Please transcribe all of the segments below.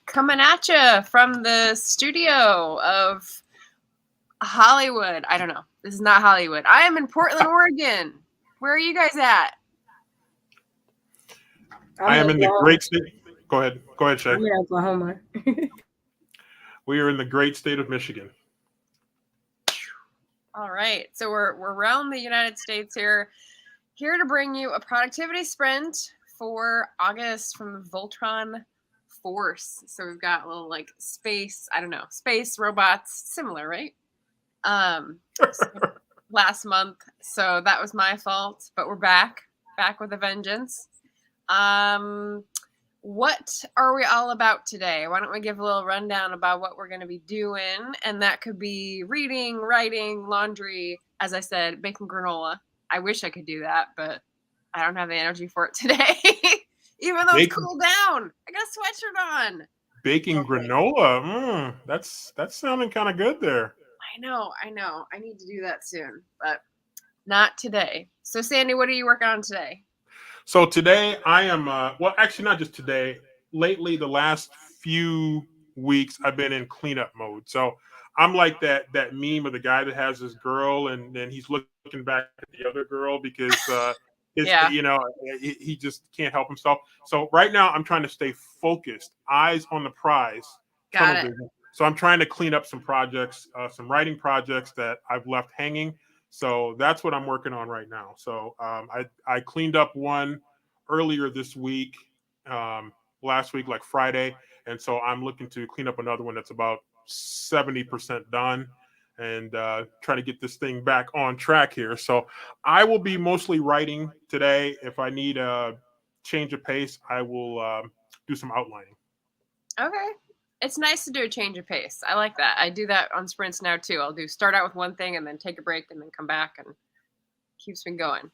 Coming at you from the studio of Hollywood. I don't know. This is not Hollywood. I am in Portland, Oregon. Where are you guys at? I am in the great state. Go ahead, Shay. I'm in Oklahoma. We are in the great state of Michigan. All right. So we're around the United States here to bring you a productivity sprint for August from the Voltron Force. So we've got a little like space robots, similar, right? Last month. So that was my fault, but we're back with a vengeance. What are we all about today? Why don't we give a little rundown about what we're going to be doing? And that could be reading, writing, laundry, as I said, baking granola. I wish I could do that, but I don't have the energy for it today. Even though it's cooled down. I got a sweatshirt on. Baking granola. That's sounding kind of good there. I know. I need to do that soon, but not today. So, Sandy, what are you working on today? So today I am, well, actually not just today. Lately, the last few weeks, I've been in cleanup mode. So I'm like that meme of the guy that has his girl and then he's looking back at the other girl because he just can't help himself. So right now I'm trying to stay focused, eyes on the prize. Got it. So I'm trying to clean up some projects, some writing projects that I've left hanging. So that's what I'm working on right now. So I cleaned up one earlier this week, last week, like Friday. And so I'm looking to clean up another one that's about 70% done and try to get this thing back on track here. So I will be mostly writing today. If I need a change of pace, I will do some outlining. Okay. It's nice to do a change of pace. I like that. I do that on sprints now too. I'll start out with one thing and then take a break and then come back and keeps me going.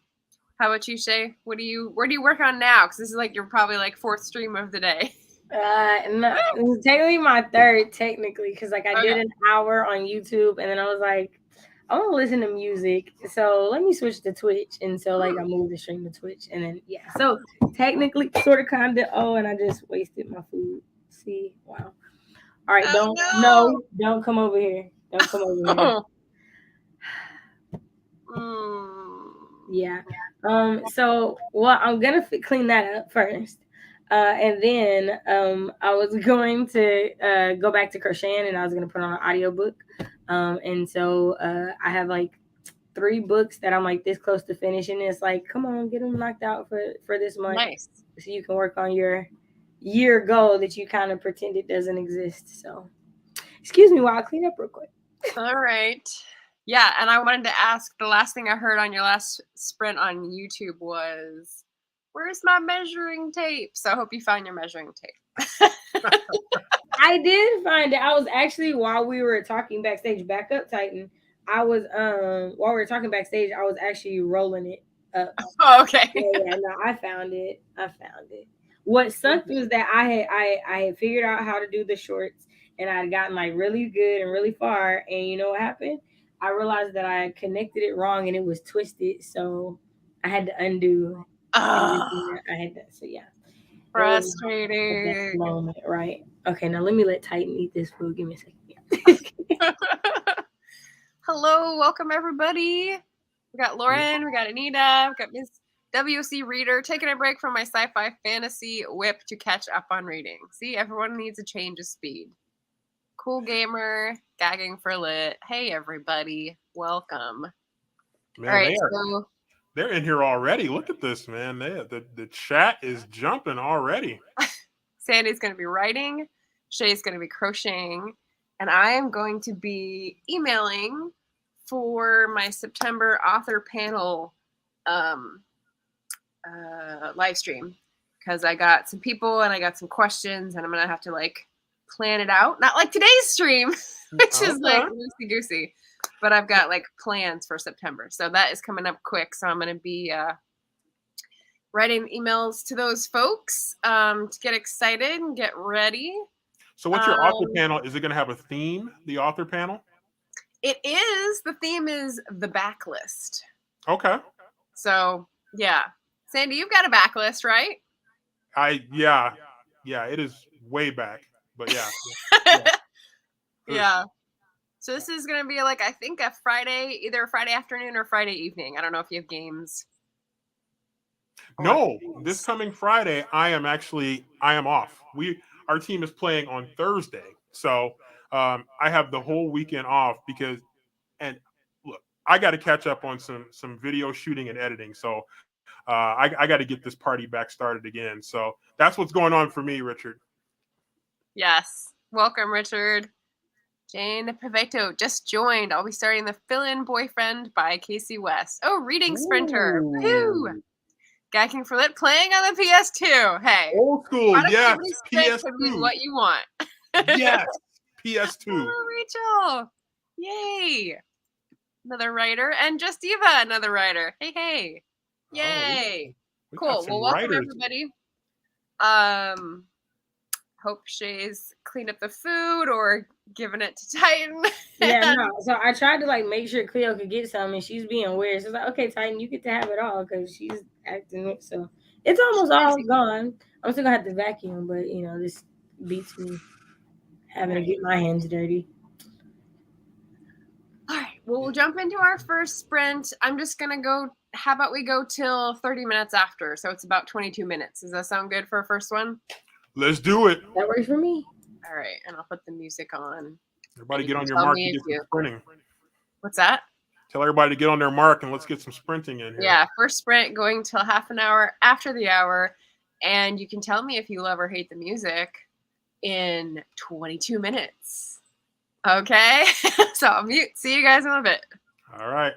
How about you, Shay? Where do you work on now? Because this is like you're probably like fourth stream of the day. No, it's technically my third, because like I did an hour on YouTube and then I was like, I want to listen to music, so let me switch to Twitch, and so like I moved the stream to Twitch, and then so technically sort of kind of and I just wasted my food. See, wow. All right, don't come over here. Don't come over here. Yeah. So, well, I'm gonna clean that up first, and then I was going to go back to crocheting, and I was gonna put on an audiobook. And so I have like 3 books that I'm like this close to finishing. It's like, come on, get them knocked out for this month, nice, so you can work on your year goal that you kind of pretended doesn't exist. So excuse me while I clean up real quick. All right. Yeah, and I wanted to ask, the last thing I heard on your last sprint on YouTube was, where's my measuring tape? So I hope you found your measuring tape. I did find it. I was actually, while we were talking backstage, back up, Titan. I was while we were talking backstage, I was actually rolling it up. Oh, okay. Yeah, no, I found it. What sucked was that I had figured out how to do the shorts, and I had gotten like really good and really far. And you know what happened? I realized that I connected it wrong and it was twisted, so I had to undo everything I had done. So yeah, frustrating moment, right? Okay, now let me let Titan eat this food. Give me a second. Hello, welcome everybody. We got Lauren, we got Anita, we got Miss WC Reader, taking a break from my sci-fi fantasy whip to catch up on reading. See, everyone needs a change of speed. Cool Gamer, gagging for lit. Hey everybody, welcome. Man, all right, they're in here already. Look at this, man. The chat is jumping already. Sandy's going to be writing, Shay's going to be crocheting, and I am going to be emailing for my September author panel live stream, because I got some people and I got some questions and I'm going to have to like plan it out. Not like today's stream, which is like loosey-goosey, but I've got like plans for September. So that is coming up quick. So I'm going to be writing emails to those folks to get excited and get ready. So what's your author panel? Is it going to have a theme, the author panel? It is. The theme is the backlist. Okay. So, yeah. Sandy, you've got a backlist, right? Yeah, it is way back. But yeah. Yeah. So this is gonna be like, I think, a Friday, either Friday afternoon or Friday evening. I don't know if you have games. No, this coming Friday, I am off. Our team is playing on Thursday, so I have the whole weekend off and look, I got to catch up on some video shooting and editing. So I got to get this party back started again. So that's what's going on for me, Richard. Yes, welcome, Richard. Jane Paveto just joined. I'll be starting the Fill-In Boyfriend by Casey West. Oh, Reading Sprinter. Woo! Gacking for Lit playing on the PS2. Hey, old school, yes. PS2 can mean what you want. Yes, PS2. Oh, Rachel. Yay. Another writer. And Just Eva, another writer. Hey. Yay. We cool. Well, welcome writers. everybody. Hope Shay's cleaned up the food or given it to Titan. Yeah, no. So I tried to like make sure Cleo could get some, and she's being weird. So it's like, okay, Titan, you get to have it all because she's acting up. So it's almost all gone. I'm still gonna have to vacuum, but this beats me having to get my hands dirty. All right. Well, we'll jump into our first sprint. I'm just gonna go. How about we go till 30 minutes after? So it's about 22 minutes. Does that sound good for a first one? Let's do it. That works for me. All right, and I'll put the music on. Everybody get on your mark and get some sprinting. What's that? Tell everybody to get on their mark and let's get some sprinting in here. Yeah, first sprint going till half an hour after the hour. And you can tell me if you love or hate the music in 22 minutes. Okay? So I'll mute. See you guys in a bit. All right.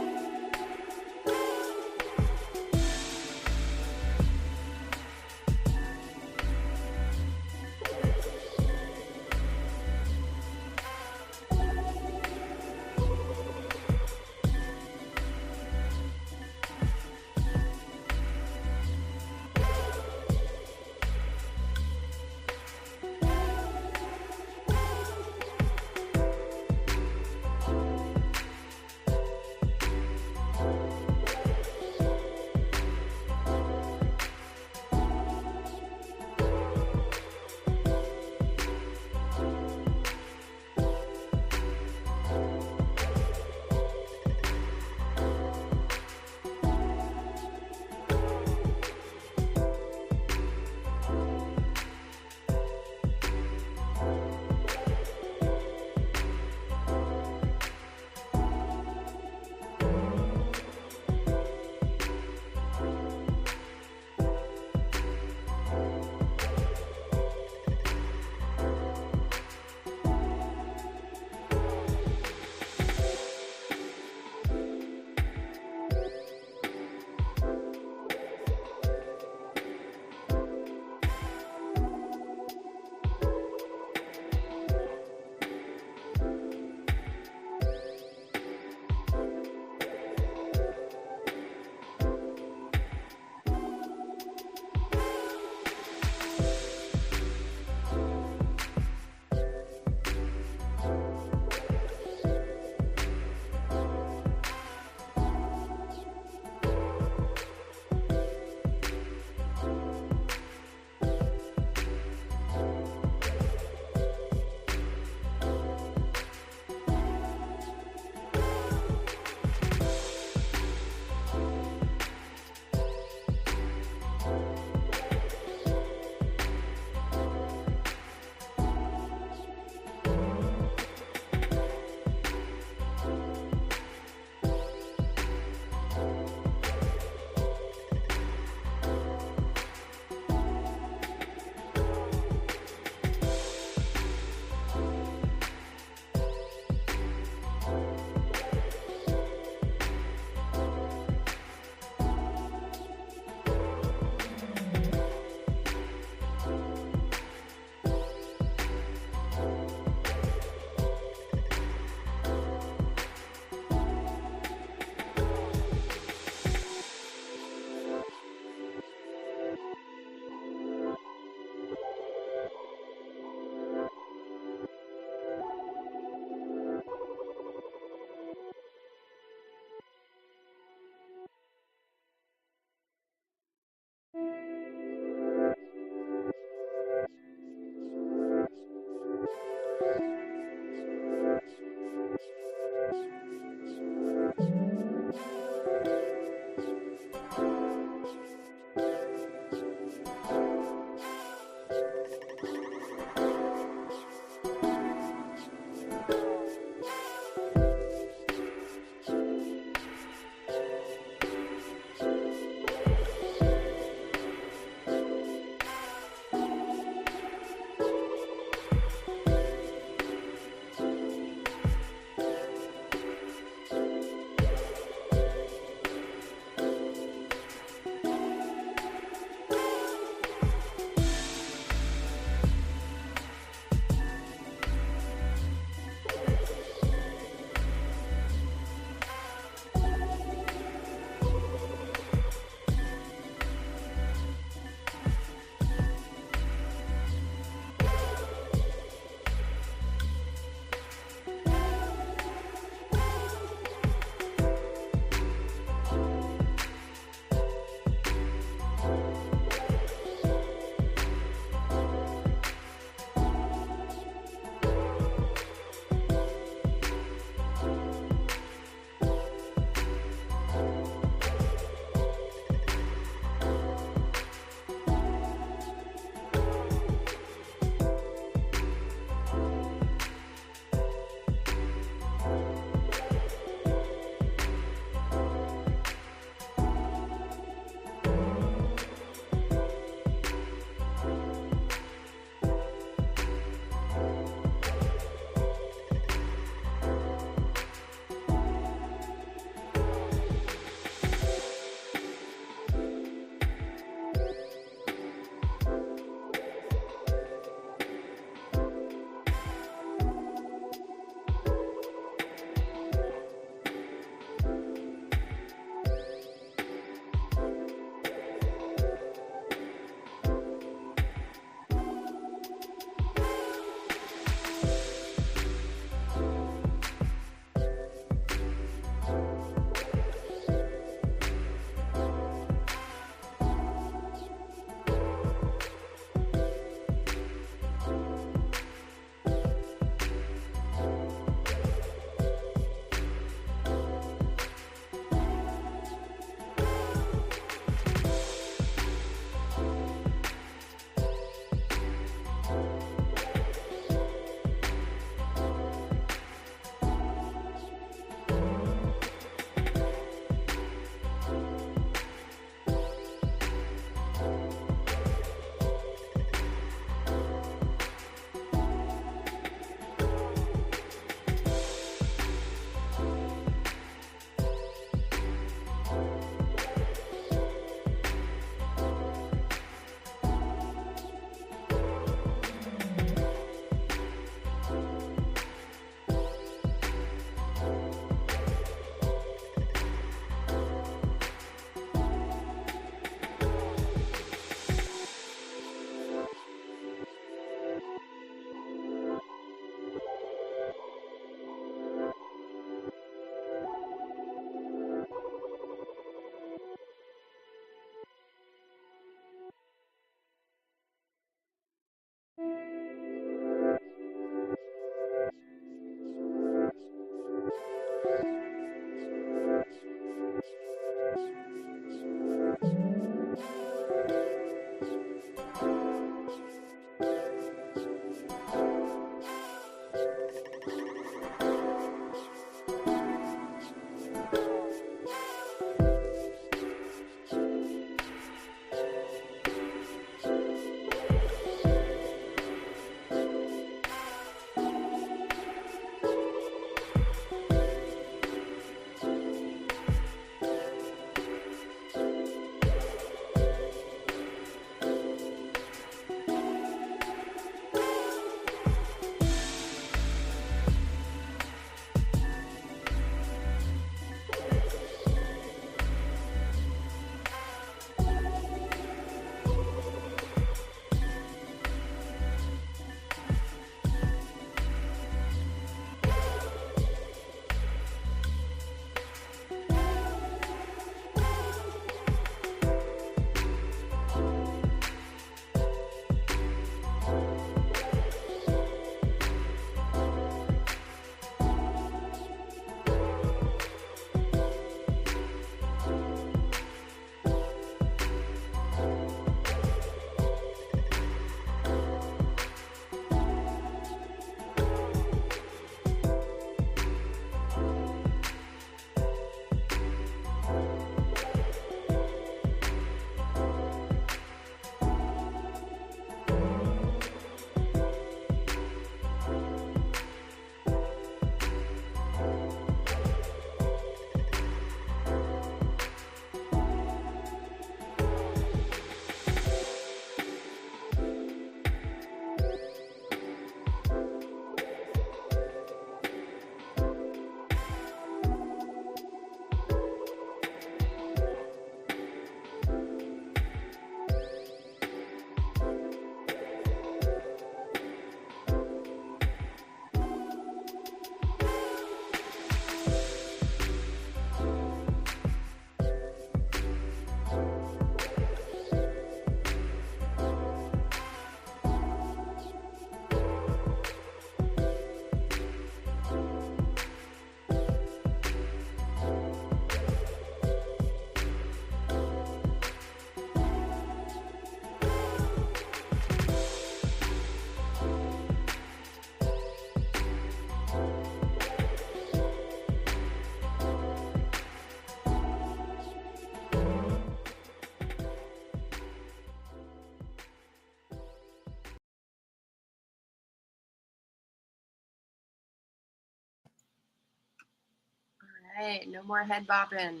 Hey, no more head bopping.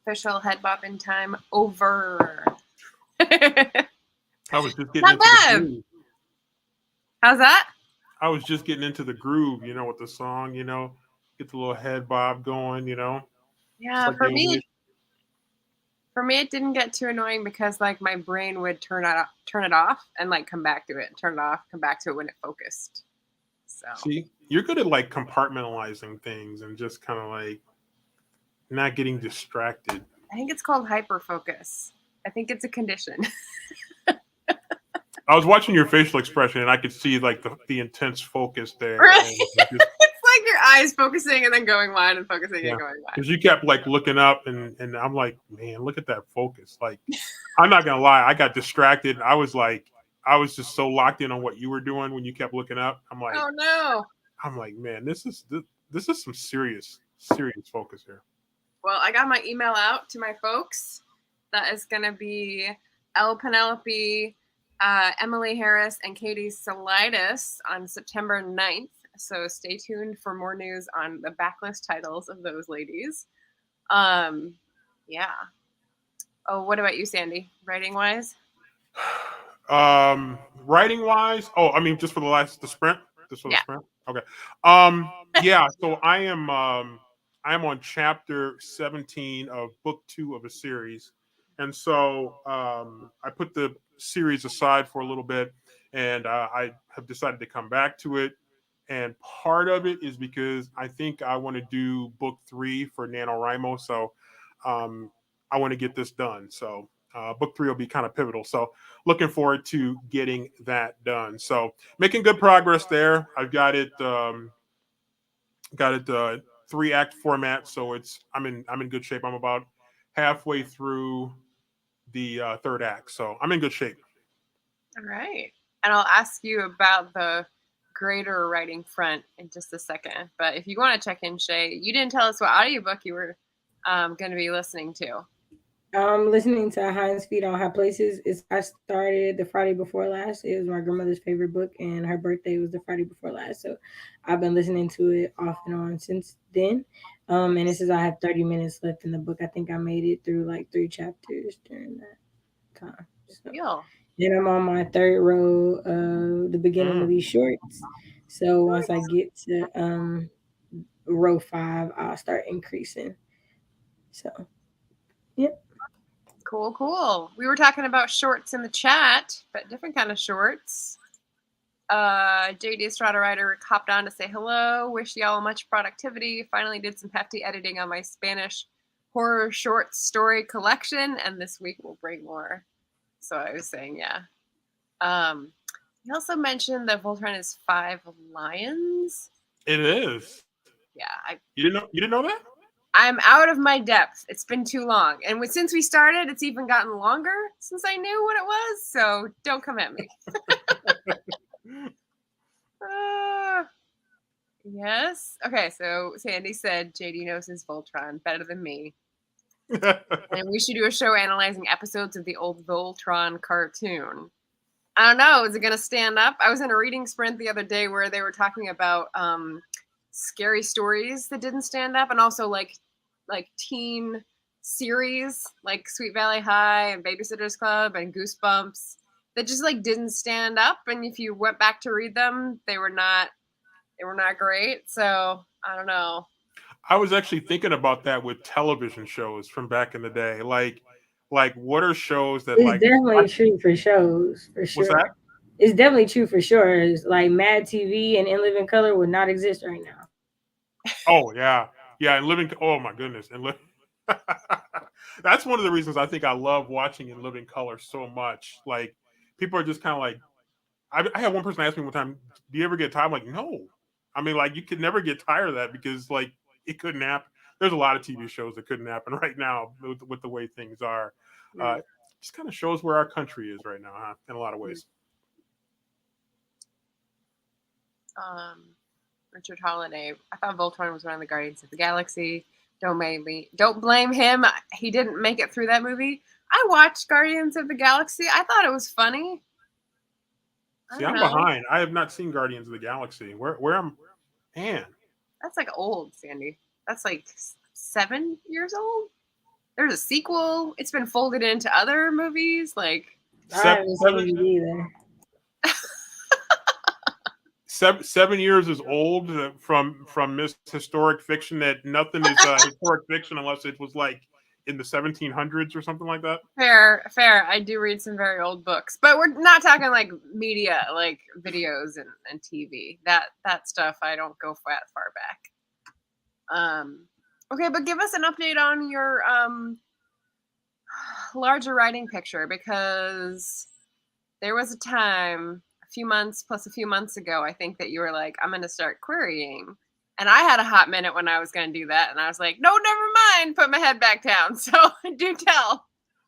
Official head bopping time over. I was just getting Not into bad. the groove. How's that? I was just getting into the groove, with the song, get the little head bob going, Yeah, like for me, it didn't get too annoying because like my brain would turn it off and like come back to it, turn it off, come back to it when it focused. So See, you're good at like compartmentalizing things and just kind of like not getting distracted. I think it's called hyperfocus. I think it's a condition. I was watching your facial expression and I could see like the intense focus there. Right. And It's like your eyes focusing and then going wide and focusing and going wide. Because you kept like looking up and I'm like, man, look at that focus. Like, I'm not gonna lie, I got distracted. I was just so locked in on what you were doing when you kept looking up. I'm like, oh no. I'm like, man, this is some serious focus here. Well, I got my email out to my folks. That is gonna be L. Penelope, Emily Harris, and Katie Solitis on September 9th. So stay tuned for more news on the backlist titles of those ladies. Yeah. Oh, what about you, Sandy? Writing wise? Writing wise, I mean, just for the sprint. Just for the sprint. Okay. Yeah. So I am on chapter 17 of book 2 of a series, and so I put the series aside for a little bit, and I have decided to come back to it. And part of it is because I think I want to do book 3 for NaNoWriMo. So I want to get this done. So book 3 will be kind of pivotal. So looking forward to getting that done. So making good progress there. I've got it 3-act format. So I'm in good shape. I'm about halfway through the 3rd act. So I'm in good shape. All right. And I'll ask you about the greater writing front in just a second. But if you want to check in, Shay, you didn't tell us what audiobook you were going to be listening to. I'm listening to Heinz Feet on High Places. I started the Friday before last. It was my grandmother's favorite book, and her birthday was the Friday before last. So I've been listening to it off and on since then. And it says I have 30 minutes left in the book. I think I made it through like 3 chapters during that time. So, and I'm on my 3rd row of the beginning of these shorts. So once I get to row 5, I'll start increasing. So, yep. Cool. We were talking about shorts in the chat, but different kind of shorts. JD Estrada Writer hopped on to say hello. Wish y'all much productivity. Finally did some hefty editing on my Spanish horror short story collection, and this week we'll bring more. So I was saying, yeah. He also mentioned that Voltron is 5 lions. It is. Yeah. You didn't know that? I'm out of my depth. It's been too long. And since we started, it's even gotten longer since I knew what it was. So don't come at me. Yes. Okay, so Sandy said JD knows his Voltron better than me. And we should do a show analyzing episodes of the old Voltron cartoon. I don't know. Is it going to stand up? I was in a reading sprint the other day where they were talking about scary stories that didn't stand up, and also like teen series like Sweet Valley High and Babysitter's Club and Goosebumps that just like didn't stand up. And if you went back to read them, they were not great. So I don't know. I was actually thinking about that with television shows from back in the day. Like what are shows that it's definitely true for shows, for sure. What's that? It's definitely true for sure. It's like Mad TV and In Living Color would not exist right now. Oh yeah. And oh my goodness. And that's one of the reasons I think I love watching In Living Color so much. Like people are just kind of like, I had one person ask me one time, do you ever get tired? I'm like, no. I mean, like you could never get tired of that because like it couldn't happen. There's a lot of TV shows that couldn't happen right now with the way things are. Just kind of shows where our country is right now, huh? In a lot of ways. Richard Holiday. I thought Voltron was one of the Guardians of the Galaxy. Don't blame him. He didn't make it through that movie. I watched Guardians of the Galaxy. I thought it was funny. See, I'm behind. I have not seen Guardians of the Galaxy. Where am? Man, that's like old, Sandy. That's like 7 years old. There's a sequel. It's been folded into other movies. Like I haven't seen it either. 7 years is old from historic fiction. That nothing is historic fiction unless it was like in the 1700s or something like that. Fair. I do read some very old books, but we're not talking like media, like videos and TV. That stuff I don't go that far back. Okay, but give us an update on your larger writing picture, because there was a time a few months ago, I think, that you were like, I'm going to start querying. And I had a hot minute when I was going to do that. And I was like, no, never mind. Put my head back down. So do tell.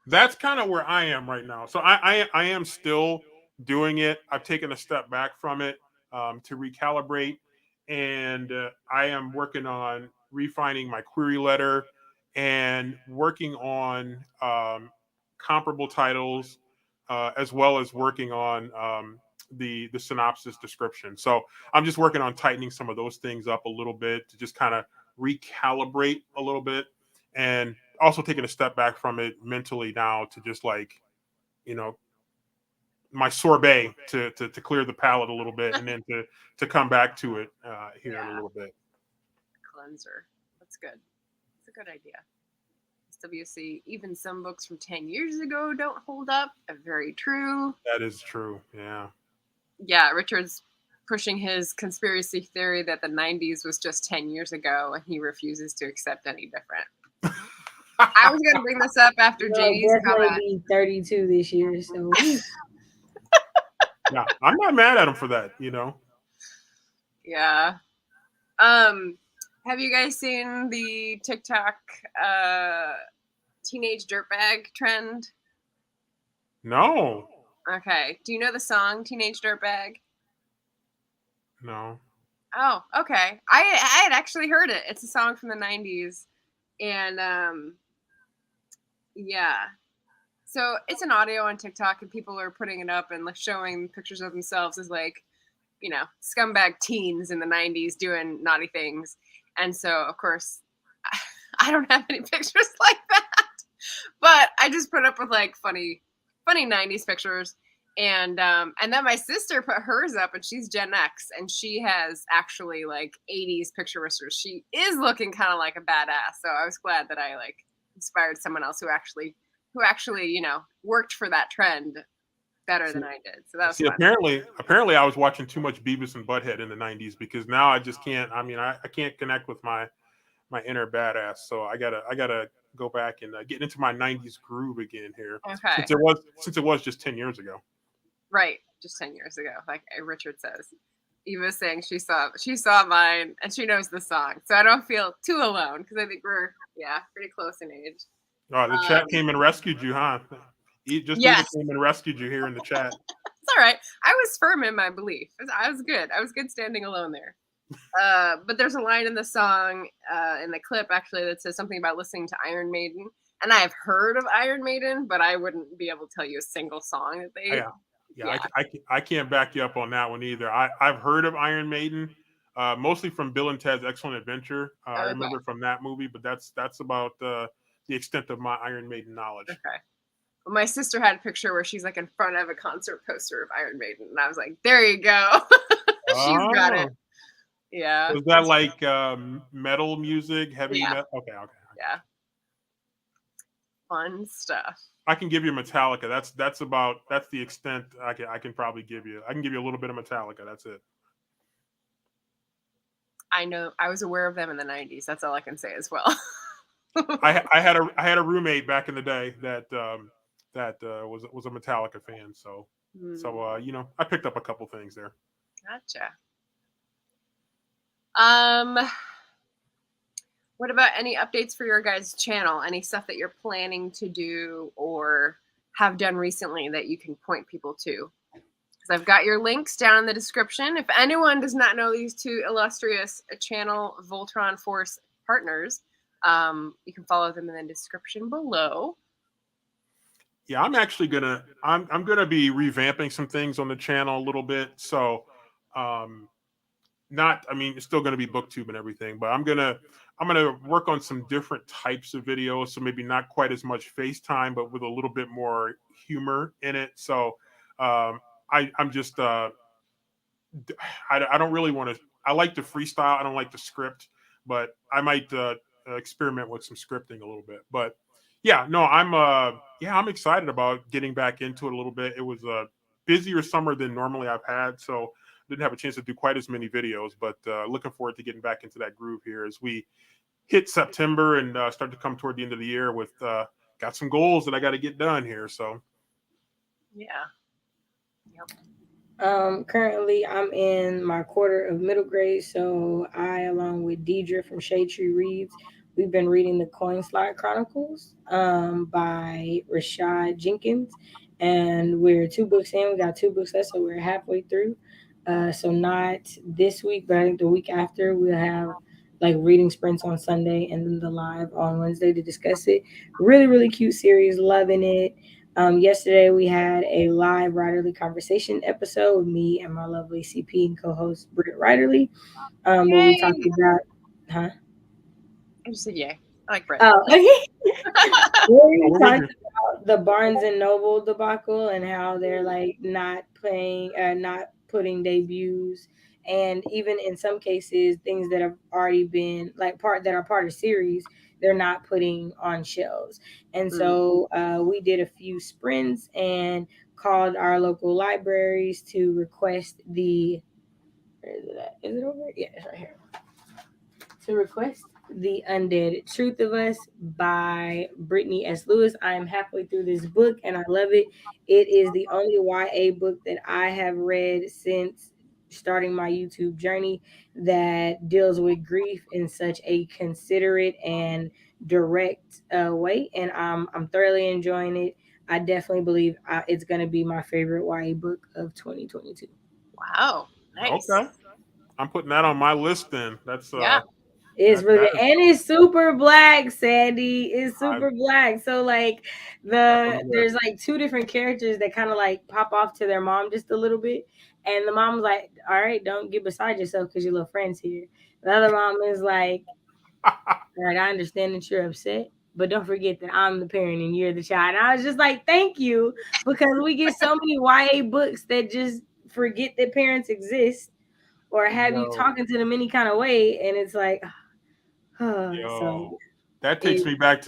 That's kind of where I am right now. So I am still doing it. I've taken a step back from it to recalibrate. And I am working on refining my query letter and working on comparable titles, as well as working on the synopsis description. So I'm just working on tightening some of those things up a little bit to just kind of recalibrate a little bit, and also taking a step back from it mentally now to just like, my sorbet to clear the palate a little bit, and then to come back to it here in a little bit. Cleanser. That's good. That's a good idea. SWC, even some books from 10 years ago don't hold up. Very true. That is true. Yeah. Yeah, Richard's pushing his conspiracy theory that the 90s was just 10 years ago, and he refuses to accept any different. I was going to bring this up after JD's comment. Be 32 this year, so. Yeah, I'm not mad at him for that, Yeah. Have you guys seen the TikTok teenage dirtbag trend? No. Okay. Do you know the song Teenage Dirtbag? No. Oh, okay. I had actually heard it. It's a song from the 90s. And yeah. So it's an audio on TikTok, and people are putting it up and like showing pictures of themselves as like, scumbag teens in the 90s doing naughty things. And so, of course, I don't have any pictures like that, but I just put up with like funny 90s pictures. And then my sister put hers up, and she's Gen X, and she has actually like 80s picture risters. She is looking kind of like a badass. So I was glad that I like inspired someone else who actually, worked for that trend better than I did. So that was fun. Apparently I was watching too much Beavis and Butthead in the 90s, because now I just can't. I mean, I can't connect with my inner badass. So I gotta go back and get into my 90s groove again here. Okay. Since it was just 10 years ago. Right, just 10 years ago, like Richard says. Eva was saying she saw mine, and she knows the song, so I don't feel too alone, because I think we're pretty close in age. Oh, the chat came and rescued you, huh? Eva came and rescued you here in the chat. It's all right. I was firm in my belief. I was good. I was good standing alone there. But there's a line in the song, in the clip actually, that says something about listening to Iron Maiden, and I have heard of Iron Maiden, but I wouldn't be able to tell you a single song that they. Yeah. I can't back you up on that one either. I've heard of Iron Maiden, mostly from Bill and Ted's Excellent Adventure. I remember from that movie, but that's about the extent of my Iron Maiden knowledge. Okay. Well, my sister had a picture where she's like in front of a concert poster of Iron Maiden, and I was like, there you go. She's got it. Yeah. Was that like metal music, heavy metal? Okay. Yeah. Fun stuff. I can give you Metallica. That's the extent I can probably give you. I can give you a little bit of Metallica. That's it. I know. I was aware of them in the 90s. That's all I can say as well. I had a roommate back in the day that was a Metallica fan. So I picked up a couple things there. Gotcha. What about any updates for your guys' channel? Any stuff that you're planning to do or have done recently that you can point people to? Because I've got your links down in the description. If anyone does not know these two illustrious channel Voltron Force partners, you can follow them in the description below. Yeah, I'm actually gonna be revamping some things on the channel a little bit. So it's still going to be booktube and everything, but I'm going to I'm gonna work on some different types of videos, so maybe not quite as much FaceTime, but with a little bit more humor in it. So I'm just I don't really want to. I like to freestyle. I don't like the script, but I might experiment with some scripting a little bit. But yeah, no, I'm excited about getting back into it a little bit. It was a busier summer than normally I've had, so didn't have a chance to do quite as many videos. But looking forward to getting back into that groove here as we hit September and start to come toward the end of the year with got some goals that I got to get done here. So yeah. Yep. Currently I'm in my quarter of middle grade, so I, along with Deidre from Shade Tree Reads, we've been reading the Coin Slide Chronicles by Rashad Jenkins, and we're 2 books in. We got 2 books left, so we're halfway through. So not this week, but I think the week after we'll have like reading sprints on Sunday and then the live on Wednesday to discuss it. Really, really cute series, loving it. Yesterday we had a live Writerly conversation episode with me and my lovely CP and co-host Britt Writerly, where we talked about, huh? I just said yay. I like Brett. Oh, we we're talked with you. about the Barnes and Noble debacle and how they're like not putting debuts, and even in some cases things that have already been like part of series they're not putting on shelves. And so we did a few sprints and called our local libraries to request the where is it at? Is it over? Yeah, it's right here. To request The Undead Truth of Us by Brittany S. Lewis. I am halfway through this book and I love it. It is the only YA book that I have read since starting my YouTube journey that deals with grief in such a considerate and direct way, and I'm thoroughly enjoying it. I definitely believe it's going to be my favorite YA book of 2022. Wow. Nice. Okay, I'm putting that on my list. Then that's Yeah. It's really that good. And it's super black, Sandy. It's super black. So like there's like 2 different characters that kind of like pop off to their mom just a little bit. And the mom's like, all right, don't get beside yourself because your little friend's here. The other mom is like, I understand that you're upset, but don't forget that I'm the parent and you're the child. And I was just like, thank you, because we get so many YA books that just forget that parents exist or have you talking to them any kind of way. And it's like, so that takes me back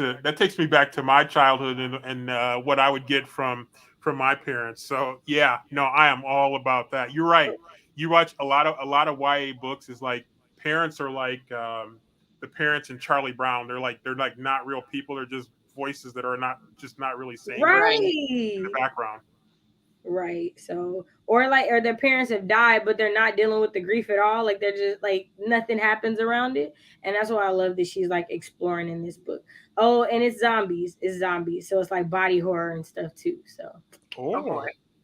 to my childhood and what I would get from my parents. So yeah, no, I am all about that. You're right. You watch a lot of YA books. Is like parents are like the parents in Charlie Brown. They're like not real people. They're just voices that are not really saying in the background. Right. So, or their parents have died, but they're not dealing with the grief at all. Like they're just like nothing happens around it. And that's why I love that she's like exploring in this book. Oh, and it's zombies. It's zombies. So it's like body horror and stuff too. So,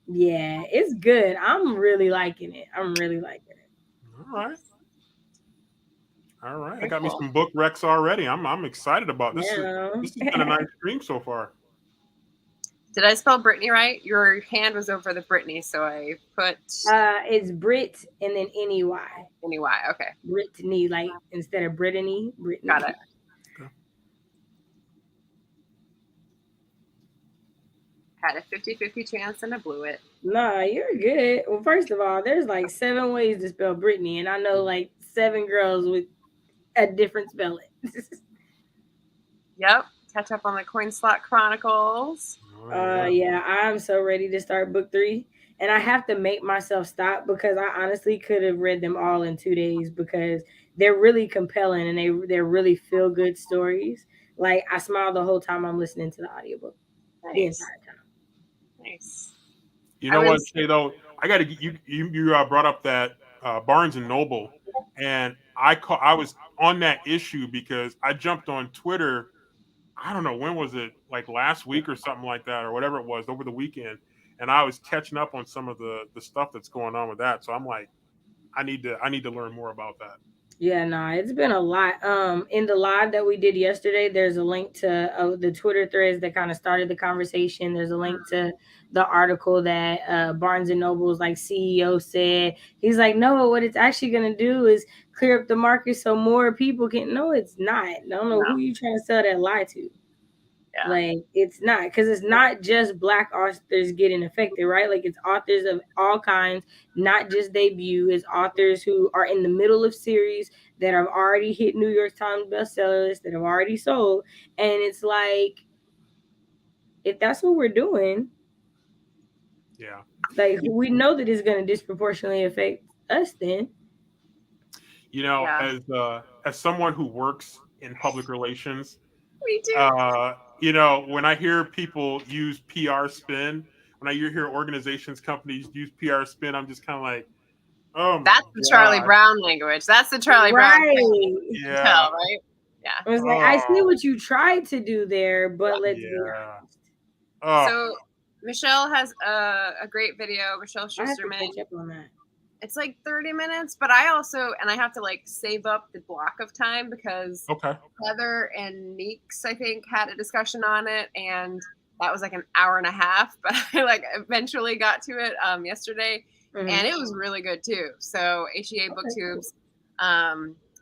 yeah, it's good. I'm really liking it. All right. I got me some book recs already. I'm excited about this. This has been a nice stream so far. Did I spell Brittany right? Your hand was over the Brittany, so I put. It's Brit and then N-E-Y. N-E-Y, okay. Brittany, like instead of Brittany. Brittany. Got it. Okay. Had a 50-50 chance and I blew it. Nah, you're good. Well, first of all, there's like 7 ways to spell Brittany, and I know like 7 girls with a different spelling. Yep. Catch up on the Coin Slot Chronicles. Yeah, I'm so ready to start book 3. And I have to make myself stop because I honestly could have read them all in 2 days because they're really compelling and they're really feel good stories. Like I smile the whole time I'm listening to the audiobook. Nice. The entire time. Nice. You know what, though? I got to you brought up that Barnes and Noble, and I was on that issue because I jumped on Twitter. I don't know when was it, like last week or something like that, or whatever it was over the weekend, and I was catching up on some of the stuff that's going on with that. So I'm like, I need to learn more about that. Yeah, no, it's been a lot. In the live that we did yesterday, there's a link to the Twitter threads that kind of started the conversation. There's a link to the article that Barnes and Noble's like CEO said. He's like, no, what it's actually going to do is clear up the market so more people can. No, it's not. I don't know who you trying to sell that lie to. Yeah. Like, it's not, because it's not just Black authors getting affected, right? Like, it's authors of all kinds, not just debut. It's authors who are in the middle of series that have already hit New York Times bestsellers, that have already sold. And it's like, if that's what we're doing, yeah, like, we know that it's going to disproportionately affect us then. You know, as someone who works in public relations, me too. You know, when I hear people use PR spin, when I hear organizations, companies use PR spin, I'm just kind of like, oh my That's the Charlie Brown language. That's the Charlie Brown language. Yeah. Tell, right? Yeah. I was like, I see what you tried to do there, but let's be honest. So Michelle has a great video. Michelle Schusterman. I have to catch up on that. It's like 30 minutes, but I have to like save up the block of time because Heather and Meeks, I think, had a discussion on it, and that was like an hour and a half, but I like eventually got to it yesterday, and it was really good too. So HEA Booktubes,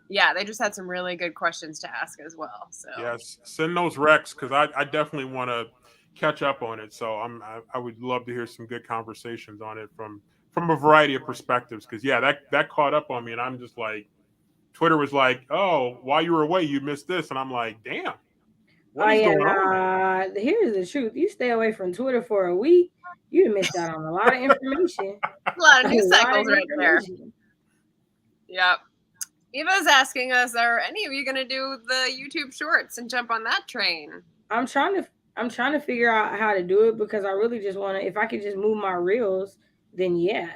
they just had some really good questions to ask as well. So yes, send those recs because I definitely want to catch up on it. So I would love to hear some good conversations on it from a variety of perspectives, because that caught up on me, and I'm just like, Twitter was like, oh, while you were away you missed this, and I'm like, damn, what is going on? Here's the truth: you stay away from Twitter for a week, you missed out on a lot of information. A lot of news cycles right there. Yep. Eva's asking us, are any of you going to do the YouTube shorts and jump on that train? I'm trying to figure out how to do it, because I really just want to, if I could just move my reels, then yeah.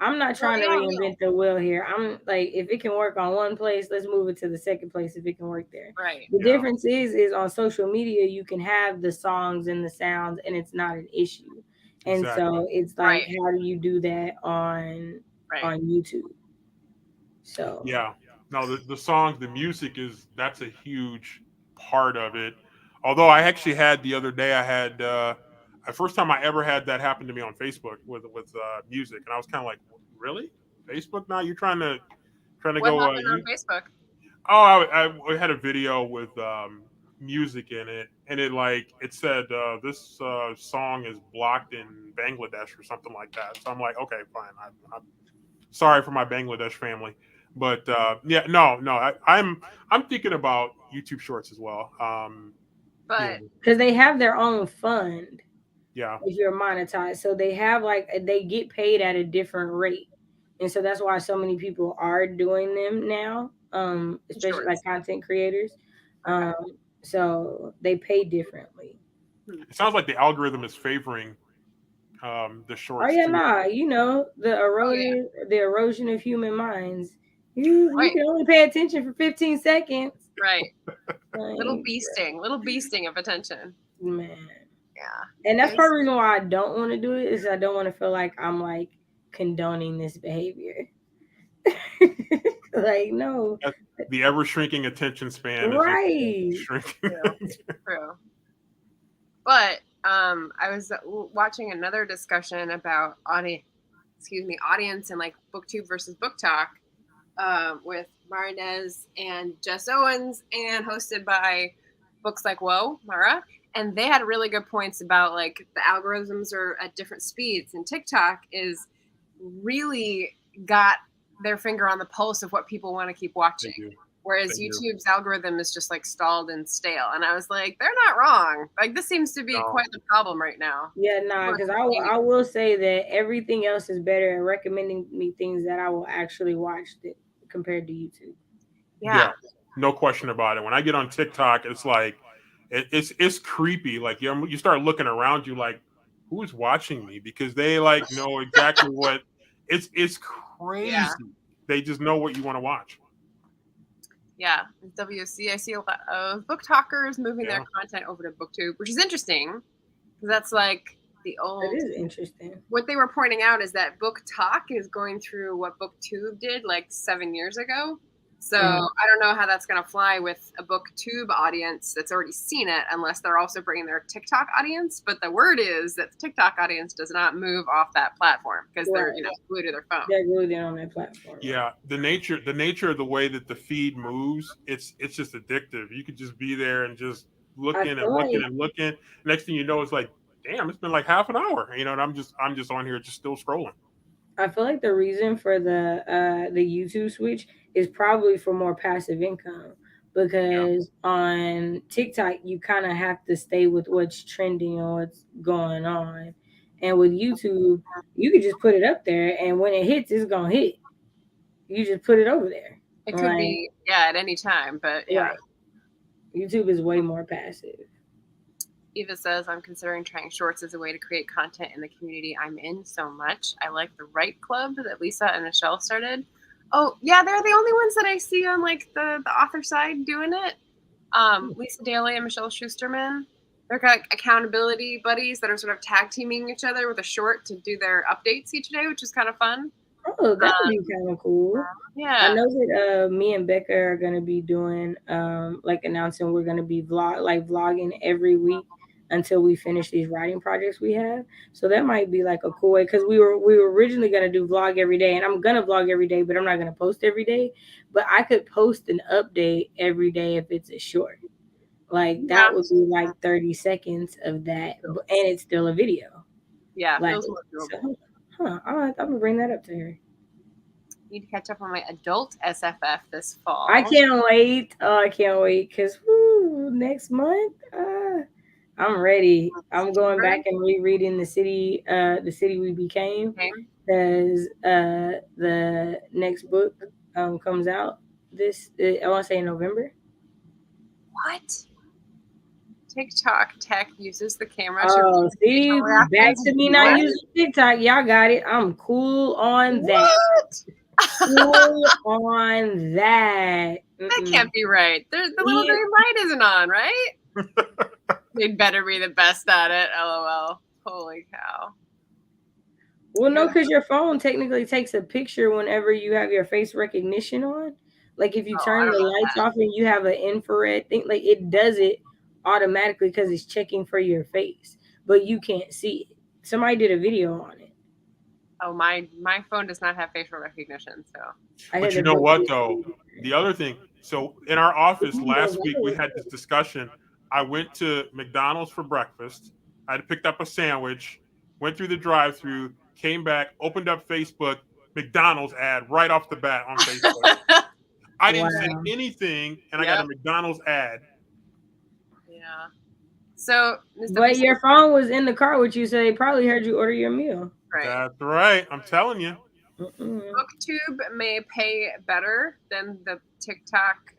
I'm not trying to reinvent the wheel here. I'm like, if it can work on one place, let's move it to the second place if it can work there. Right. The difference is on social media, you can have the songs and the sounds and it's not an issue. And so it's like, how do you do that on YouTube? So yeah. No, the songs, the music that's a huge part of it. Although I actually had the other day, I had the first time I ever had that happen to me on Facebook with music, and I was kind of like, really? Facebook now? You're trying to what go happened on Facebook? Oh, I had a video with music in it, and it said this song is blocked in Bangladesh or something like that. So I'm like, okay, fine. I'm sorry for my Bangladesh family. But I'm thinking about YouTube Shorts as well. But because they have their own fund, if you're monetized, so they have they get paid at a different rate, and so that's why so many people are doing them now, especially like content creators. So they pay differently. It sounds like the algorithm is favoring the shorts. Oh yeah, you know, the erosion of human minds. You can only pay attention for 15 seconds. Right. Little beasting of attention. Man. Yeah. And that's part of the reason why I don't want to do it, is I don't want to feel like I'm like condoning this behavior. Like, no. The ever shrinking attention span is shrinking. True. But I was watching another discussion about audience and like BookTube versus BookTok with Marinez and Jess Owens, and hosted by Books Like Whoa, Mara. And they had really good points about like the algorithms are at different speeds, and TikTok is really got their finger on the pulse of what people want to keep watching. Whereas YouTube's algorithm is just like stalled and stale. And I was like, they're not wrong. Like, this seems to be quite the problem right now. Yeah, because I will say that everything else is better at recommending me things that I will actually watch compared to YouTube. Yeah, no question about it. When I get on TikTok, it's like, it's creepy. Like you start looking around you like, who's watching me? Because they like know exactly what it's crazy. Yeah. They just know what you want to watch. Yeah, WC. I see a lot of book talkers moving their content over to BookTube, which is interesting because that's like the old. It is interesting. What they were pointing out is that BookTok is going through what BookTube did like 7 years ago, So I don't know how that's going to fly with a booktube audience that's already seen it, unless they're also bringing their TikTok audience. But the word is that the TikTok audience does not move off that platform because they're glued to their phone. They're glued in on that platform. Yeah, the nature of the way that the feed moves, it's just addictive. You could just be there and just looking and looking and looking. Next thing you know, it's like, damn, it's been like half an hour, and I'm just on here just still scrolling. I feel like the reason for the YouTube switch is probably for more passive income, because on TikTok you kind of have to stay with what's trending or what's going on, and with YouTube you can just put it up there, and when it hits, it's gonna hit. You just put it over there. It could be at any time, but YouTube is way more passive. Eva says, I'm considering trying shorts as a way to create content in the community I'm in so much. I like the Write Club that Lisa and Michelle started. Oh, yeah, they're the only ones that I see on like the author side doing it. Lisa Daly and Michelle Schusterman. They're like accountability buddies that are sort of tag teaming each other with a short to do their updates each day, which is kind of fun. Oh, that would be kind of cool. Yeah. I know that me and Becca are going to be doing, like announcing we're going to be vlogging every week until we finish these writing projects we have. So that might be like a cool way, because we were originally going to do vlog every day, and I'm going to vlog every day, but I'm not going to post every day. But I could post an update every day if it's a short. Like that would be like 30 seconds of that, and it's still a video. Yeah. Like, I'm going to bring that up to her. Need to catch up on my adult SFF this fall. I can't wait. Oh, I can't wait, because next month, I'm ready. I'm going back and rereading the city we became, because the next book comes out I want to say in November. What? TikTok tech uses the camera. Oh, see, back to me not using TikTok. Y'all got it. I'm cool on that. What? Cool on that. That can't be right. The little green light isn't on, right? They'd better be the best at it. LOL. Holy cow. Well, no, because your phone technically takes a picture whenever you have your face recognition on. Like if you turn the lights off and you have an infrared thing, like it does it automatically because it's checking for your face, but you can't see it. Somebody did a video on it. Oh, my phone does not have facial recognition, so. But you know what though? The other thing, so in our office last week we had this discussion. I went to McDonald's for breakfast. I had picked up a sandwich, went through the drive-through, came back, opened up Facebook, McDonald's ad right off the bat on Facebook. I didn't say anything, and I got a McDonald's ad. Yeah. So, but your phone was in the car with you, so they probably heard you order your meal. Right. That's right. I'm telling you. BookTube may pay better than the TikTok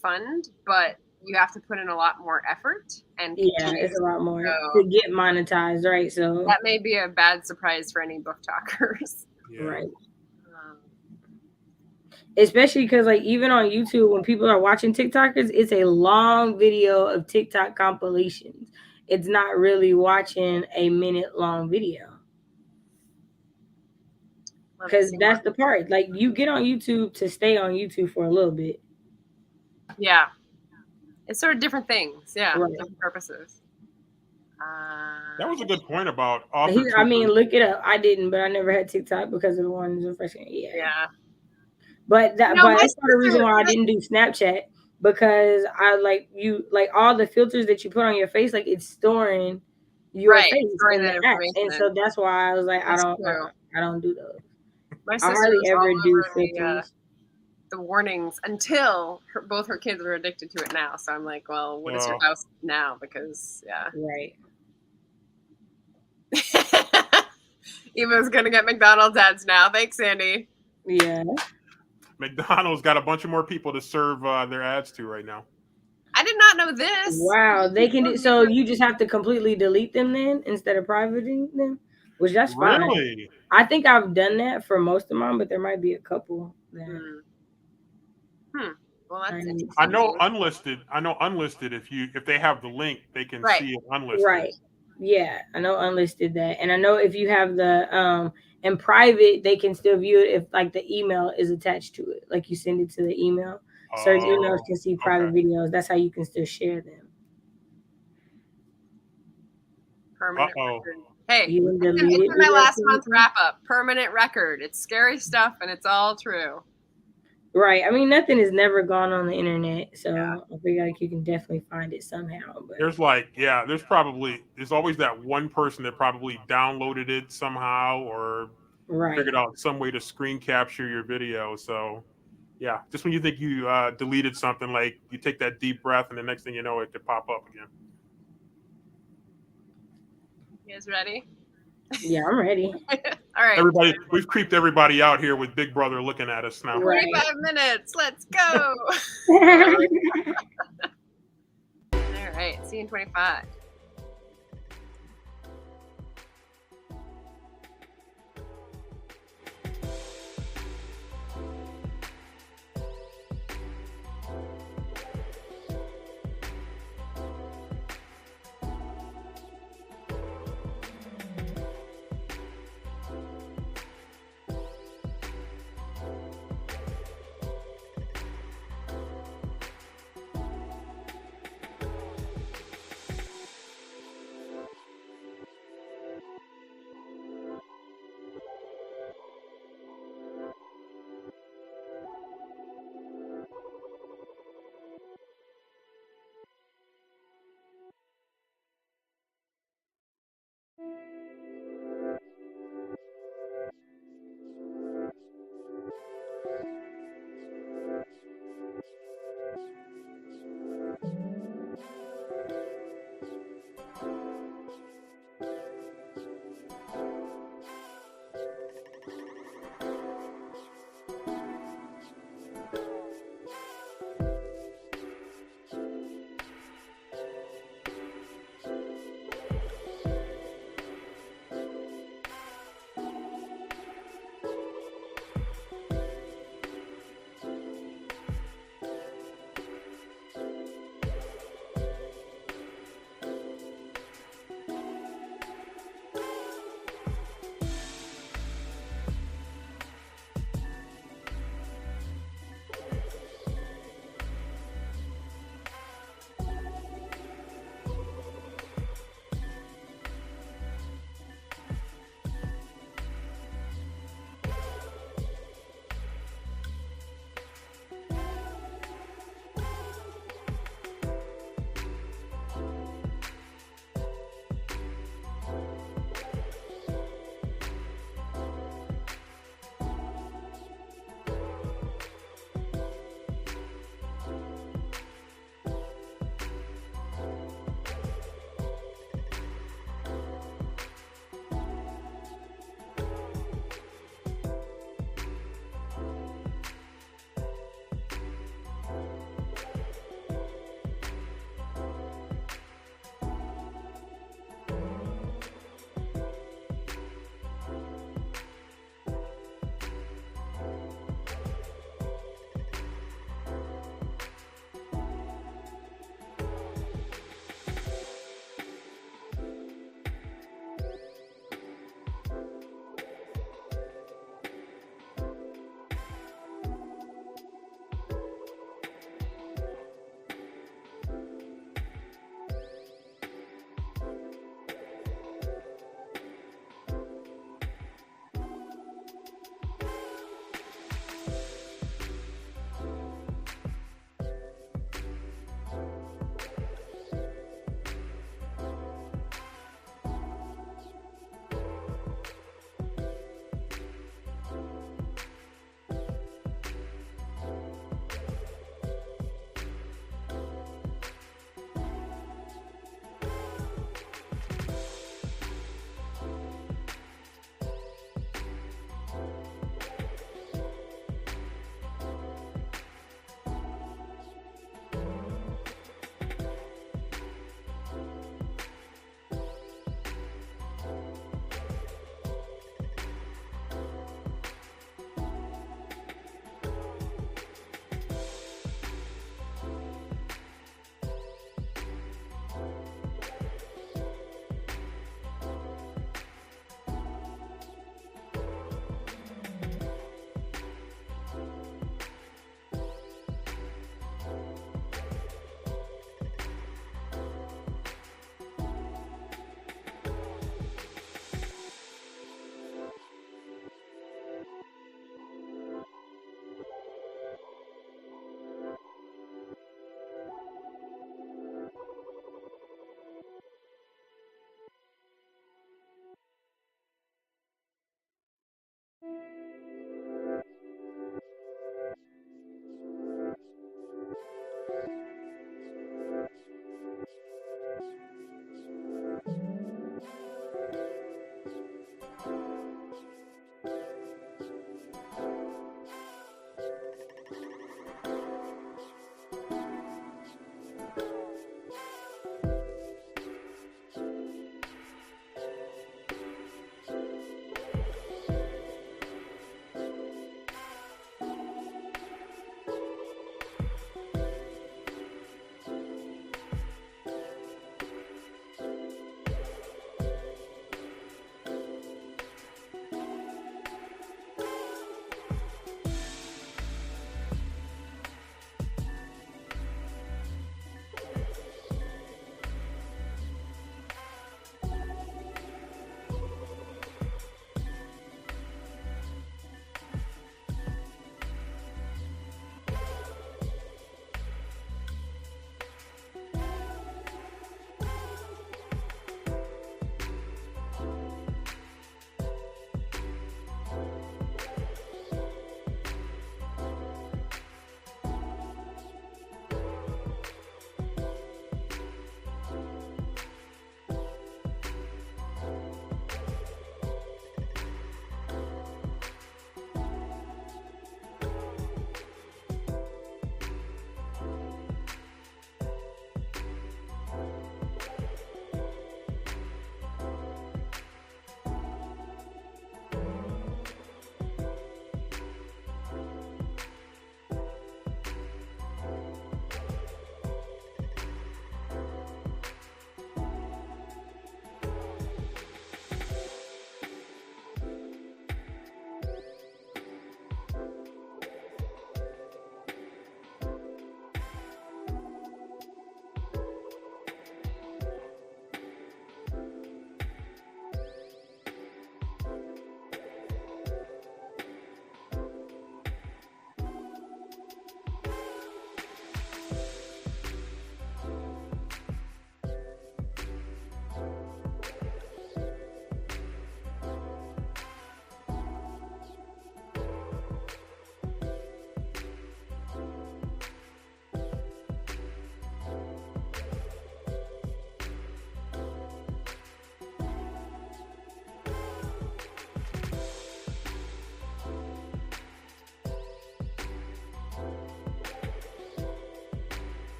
fund, but you have to put in a lot more effort. And it's a lot more to get monetized, right? So that may be a bad surprise for any book talkers. Yeah. Right. Especially because, like, even on YouTube, when people are watching TikTokers, it's a long video of TikTok compilations. It's not really watching a minute-long video. Because that's the part. Like, you get on YouTube to stay on YouTube for a little bit. Yeah. It's sort of different things. Yeah. Right. Different purposes. That was a good point about I mean, look it up. I didn't, but I never had TikTok because of the ones in freshman year. Yeah. But that's part of the reason why I didn't do Snapchat, because I like all the filters that you put on your face, like it's storing your face in the app. And so that's why I was like, I don't do those. My I hardly ever do filters. The warnings until both her kids are addicted to it now. So I'm like, well, what is your house now? Because right. Eva's gonna get McDonald's ads now. Thanks, Sandy. Yeah. McDonald's got a bunch of more people to serve their ads to right now. I did not know this. Wow, they can do so. You just have to completely delete them then instead of privating them, which that's fine. Really? I think I've done that for most of mine, but there might be a couple. Well, that's interesting. I know unlisted. If they have the link, they can see it unlisted. Right. Yeah, I know unlisted that, and I know if you have the And private, they can still view it if like the email is attached to it. Like you send it to the email. Certain emails can see private videos. That's how you can still share them. Permanent record. Hey, You it's in my last month wrap up. Permanent record. It's scary stuff and it's all true. Right. I mean, nothing is never gone on the internet, so I feel like you can definitely find it somehow. But there's there's always that one person that probably downloaded it somehow or figured out some way to screen capture your video. So yeah, just when you think you deleted something, like you take that deep breath and the next thing you know, it could pop up again. You guys ready? Yeah, I'm ready. All right. Everybody, we've creeped everybody out here with Big Brother looking at us now. 45 minutes. Let's go. All right. See you in 25.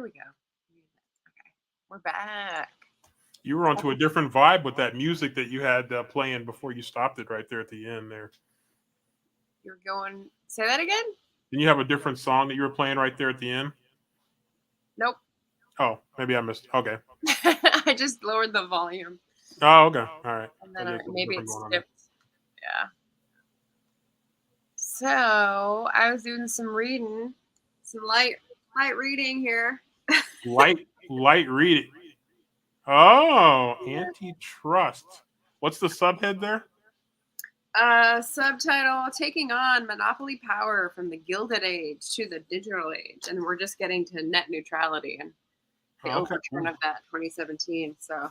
we go. Okay, we're back. You were onto a different vibe with that music that you had playing before you stopped it right there at the end there. You're going. Say that again. Didn't you have a different song that you were playing right there at the end? Nope. Oh, maybe I missed. Okay. I just lowered the volume. Oh, okay. All right. And then maybe it's skipped. Yeah. So I was doing some reading, some light reading here. light reading. Oh, antitrust. What's the subhead there? Subtitle: Taking on monopoly power from the Gilded Age to the digital age, and we're just getting to net neutrality and the overturn of that 2017. So,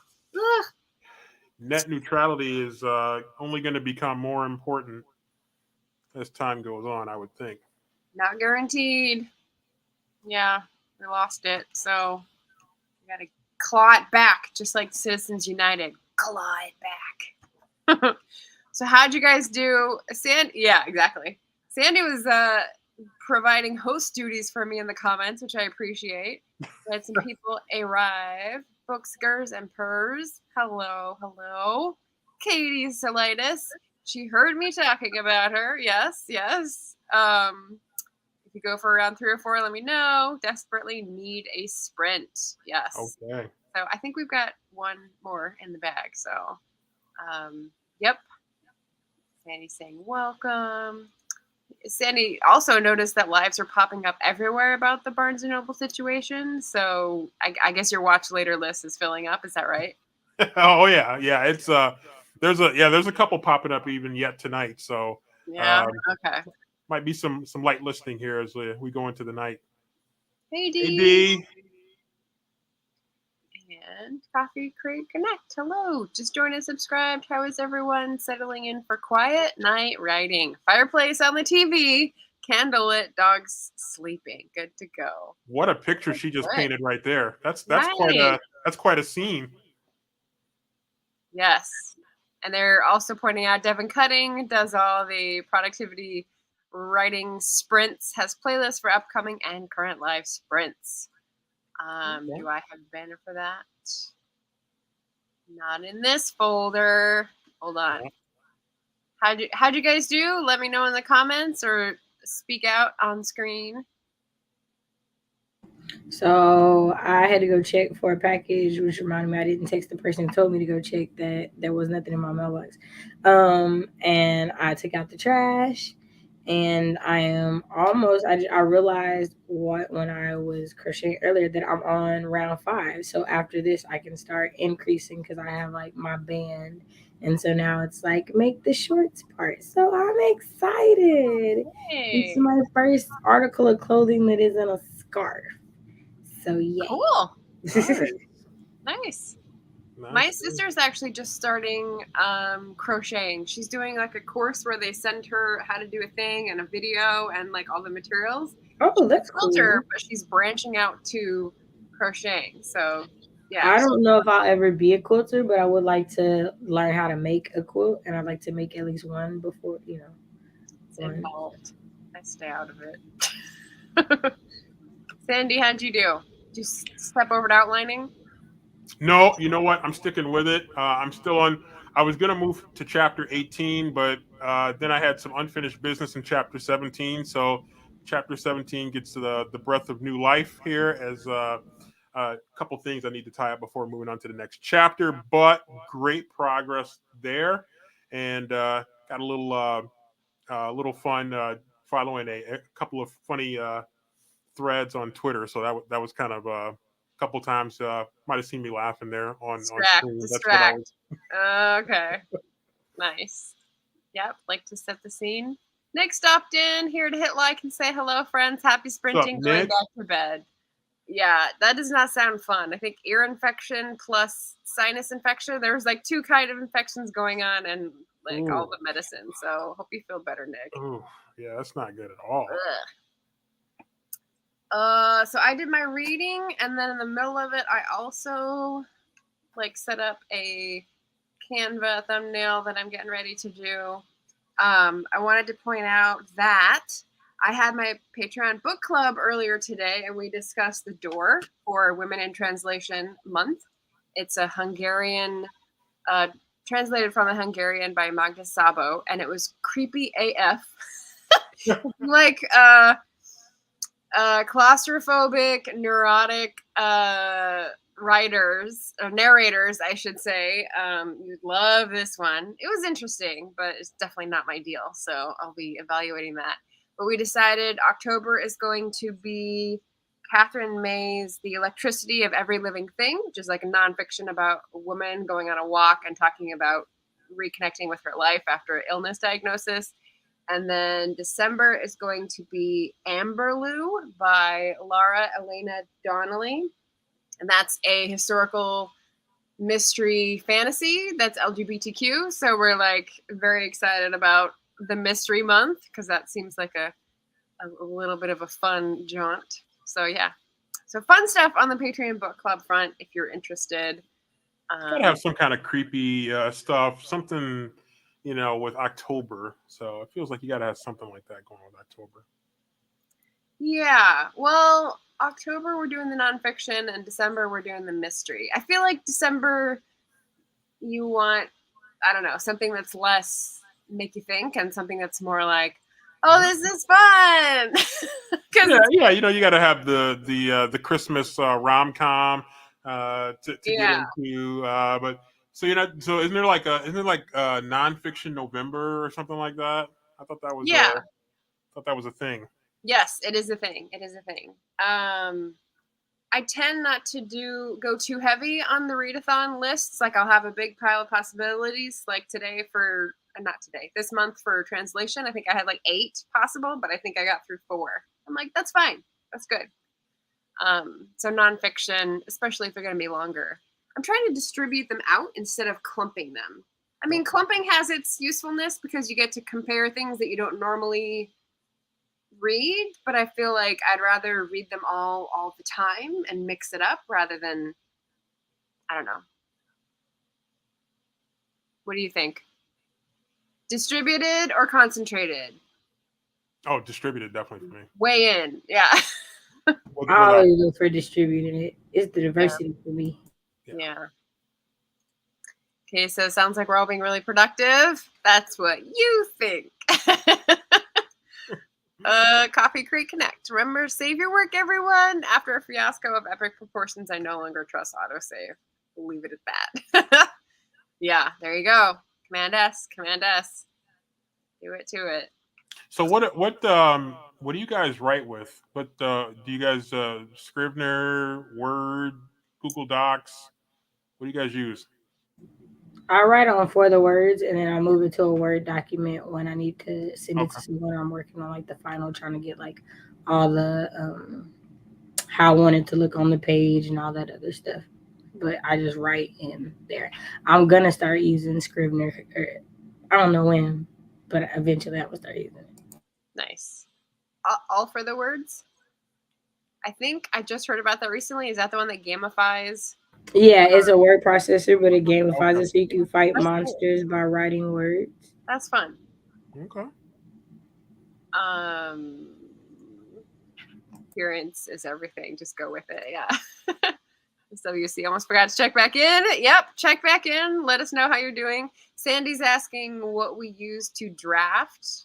net neutrality is only going to become more important as time goes on, I would think. Not guaranteed. Yeah, we lost it, so we got to claw it back, just like Citizens United. Claw it back. So how'd you guys do? Yeah, exactly. Sandy was providing host duties for me in the comments, which I appreciate. We had some people arrive. Bookskers and Purrs. Hello. Katie Solitis. She heard me talking about her. Yes. If you go for around 3 or 4, let me know. Desperately need a sprint. Yes. Okay. So I think we've got one more in the bag. So, yep. Sandy's saying welcome. Sandy also noticed that lives are popping up everywhere about the Barnes & Noble situation. So I guess your watch later list is filling up. Is that right? Oh yeah. It's there's a couple popping up even yet tonight. So yeah, okay. Might be some light listening here as we go into the night. Hey D. Hey D. And Coffee Crate Connect. Hello. Just joined and subscribed. How is everyone settling in for quiet night writing? Fireplace on the TV. Candlelit. Dogs sleeping. Good to go. What a picture she just painted right there. That's right. quite a scene. Yes. And they're also pointing out Devin Cutting does all the productivity writing sprints, has playlists for upcoming and current live sprints. Do I have a banner for that? Not in this folder. Hold on. How'd you guys do? Let me know in the comments or speak out on screen. So I had to go check for a package, which reminded me I didn't text the person who told me to go check that there was nothing in my mailbox. And I took out the trash. And I am almost, I realized when I was crocheting earlier that I'm on round 5. So after this, I can start increasing because I have like my band. And so now it's like, make the shorts part. So I'm excited. Hey. It's my first article of clothing that isn't a scarf. So yeah. Cool. Nice. My sister's actually just starting crocheting. She's doing like a course where they send her how to do a thing and a video and like all the materials. Oh, that's cool. But she's branching out to crocheting. So yeah. I don't know if I'll ever be a quilter, but I would like to learn how to make a quilt, and I'd like to make at least one before, It's involved. I stay out of it. Sandy, how'd you do? Did you step over to outlining? No, you know what? I'm sticking with it. I'm still on. I was going to move to chapter 18, but then I had some unfinished business in chapter 17. So chapter 17 gets to the breath of new life here as a couple things I need to tie up before moving on to the next chapter. But great progress there. And got a little fun following a couple of funny threads on Twitter. So that was kind of a couple times might have seen me laughing there on screen. That's what I was. Okay. Nice. Yep. Like to set the scene. Nick stopped in here to hit like and say hello, friends. Happy sprinting. Going back to bed. Yeah, that does not sound fun. I think ear infection plus sinus infection. There was like 2 kind of infections going on and like all the medicine. So hope you feel better, Nick. Oh, yeah, that's not good at all. So I did my reading, and then in the middle of it, I also like set up a Canva thumbnail that I'm getting ready to do. I wanted to point out that I had my Patreon book club earlier today, and we discussed The Door for Women in Translation Month. It's a Hungarian, translated from the Hungarian by Magda Szabo, and it was creepy AF. Like claustrophobic, neurotic narrators, I should say. You'd love this one. It was interesting, but it's definitely not my deal, so I'll be evaluating that. But we decided October is going to be Catherine May's The Electricity of Every Living Thing, which is like a nonfiction about a woman going on a walk and talking about reconnecting with her life after an illness diagnosis. And then December is going to be Amberloo by Laura Elena Donnelly. And that's a historical mystery fantasy that's LGBTQ. So we're like very excited about the mystery month because that seems like a little bit of a fun jaunt. So yeah. So fun stuff on the Patreon book club front if you're interested. Gotta have some kind of creepy stuff, something, with October. So it feels like you gotta have something like that going on with October. Yeah. Well, October we're doing the nonfiction, and December we're doing the mystery. I feel like December you want, I don't know, something that's less make you think and something that's more like, oh, this is fun. Yeah, you gotta have the Christmas rom-com to get into. But so isn't there like a nonfiction November or something like that? I thought that was a thing. Yes, it is a thing. It is a thing. I tend not to go too heavy on the readathon lists. Like I'll have a big pile of possibilities. Like this month for translation, I think I had like 8 possible, but I think I got through 4. I'm like, that's fine. That's good. So nonfiction, especially if they're going to be longer, I'm trying to distribute them out instead of clumping them. I mean, clumping has its usefulness because you get to compare things that you don't normally read, but I feel like I'd rather read them all the time and mix it up rather than, I don't know. What do you think? Distributed or concentrated? Oh, distributed, definitely for me. Weigh in, yeah. I always look for distributed. It's the diversity for me. Yeah. Okay, so it sounds like we're all being really productive. That's what you think. Coffee Creek Connect. Remember, save your work, everyone. After a fiasco of epic proportions, I no longer trust autosave. We'll leave it at that. Yeah, there you go. Command S. Do it. So what do you guys write with? What do you guys Scrivener, Word, Google Docs? What do you guys use? I write on for the words, and then I move it to a Word document when I need to send it to someone. I'm working on like the final, trying to get like all the how I want it to look on the page and all that other stuff. But I just write in there. I'm gonna start using Scrivener. I don't know when, but eventually I will start using it. Nice. All for the words? I think I just heard about that recently. Is that the one that gamifies? Yeah, it's a word processor, but it gamifies it so you can fight monsters by writing words. That's fun. Okay. Appearance is everything. Just go with it. Yeah. WC almost forgot to check back in. Yep, check back in. Let us know how you're doing. Sandy's asking what we use to draft.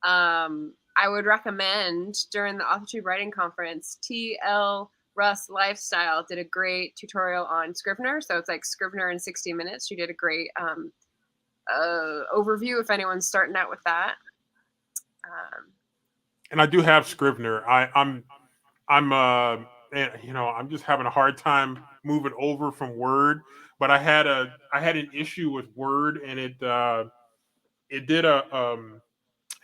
I would recommend during the AuthorTube Writing Conference, TL Russ Lifestyle did a great tutorial on Scrivener. So it's like Scrivener in 60 minutes. She did a great overview if anyone's starting out with that. And I do have Scrivener. I'm just having a hard time moving over from Word. But I had an issue with Word, and it did an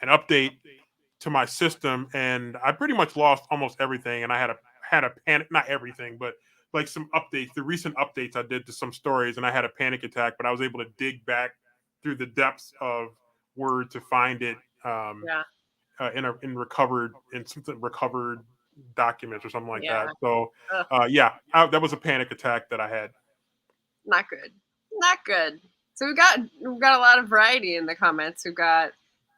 update to my system, and I pretty much lost almost everything. And I had a panic, not everything, but like some updates, the recent updates I did to some stories, and I had a panic attack. But I was able to dig back through the depths of Word to find it in recovered documents or something like that. So that was a panic attack that I had. Not good. So we've got a lot of variety in the comments. We've got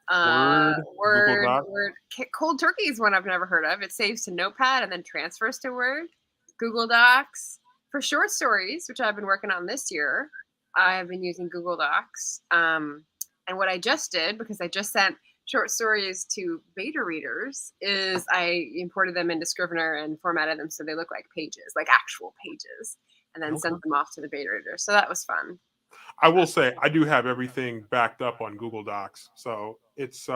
Google Docs. Word. Cold Turkey is one I've never heard of. It saves to Notepad and then transfers to Word. Google Docs. For short stories, which I've been working on this year, I've been using Google Docs. And what I just did, because I just sent short stories to beta readers, is I imported them into Scrivener and formatted them so they look like pages, like actual pages, and then sent them off to the beta reader. So that was fun. I will say I do have everything backed up on Google Docs, so it's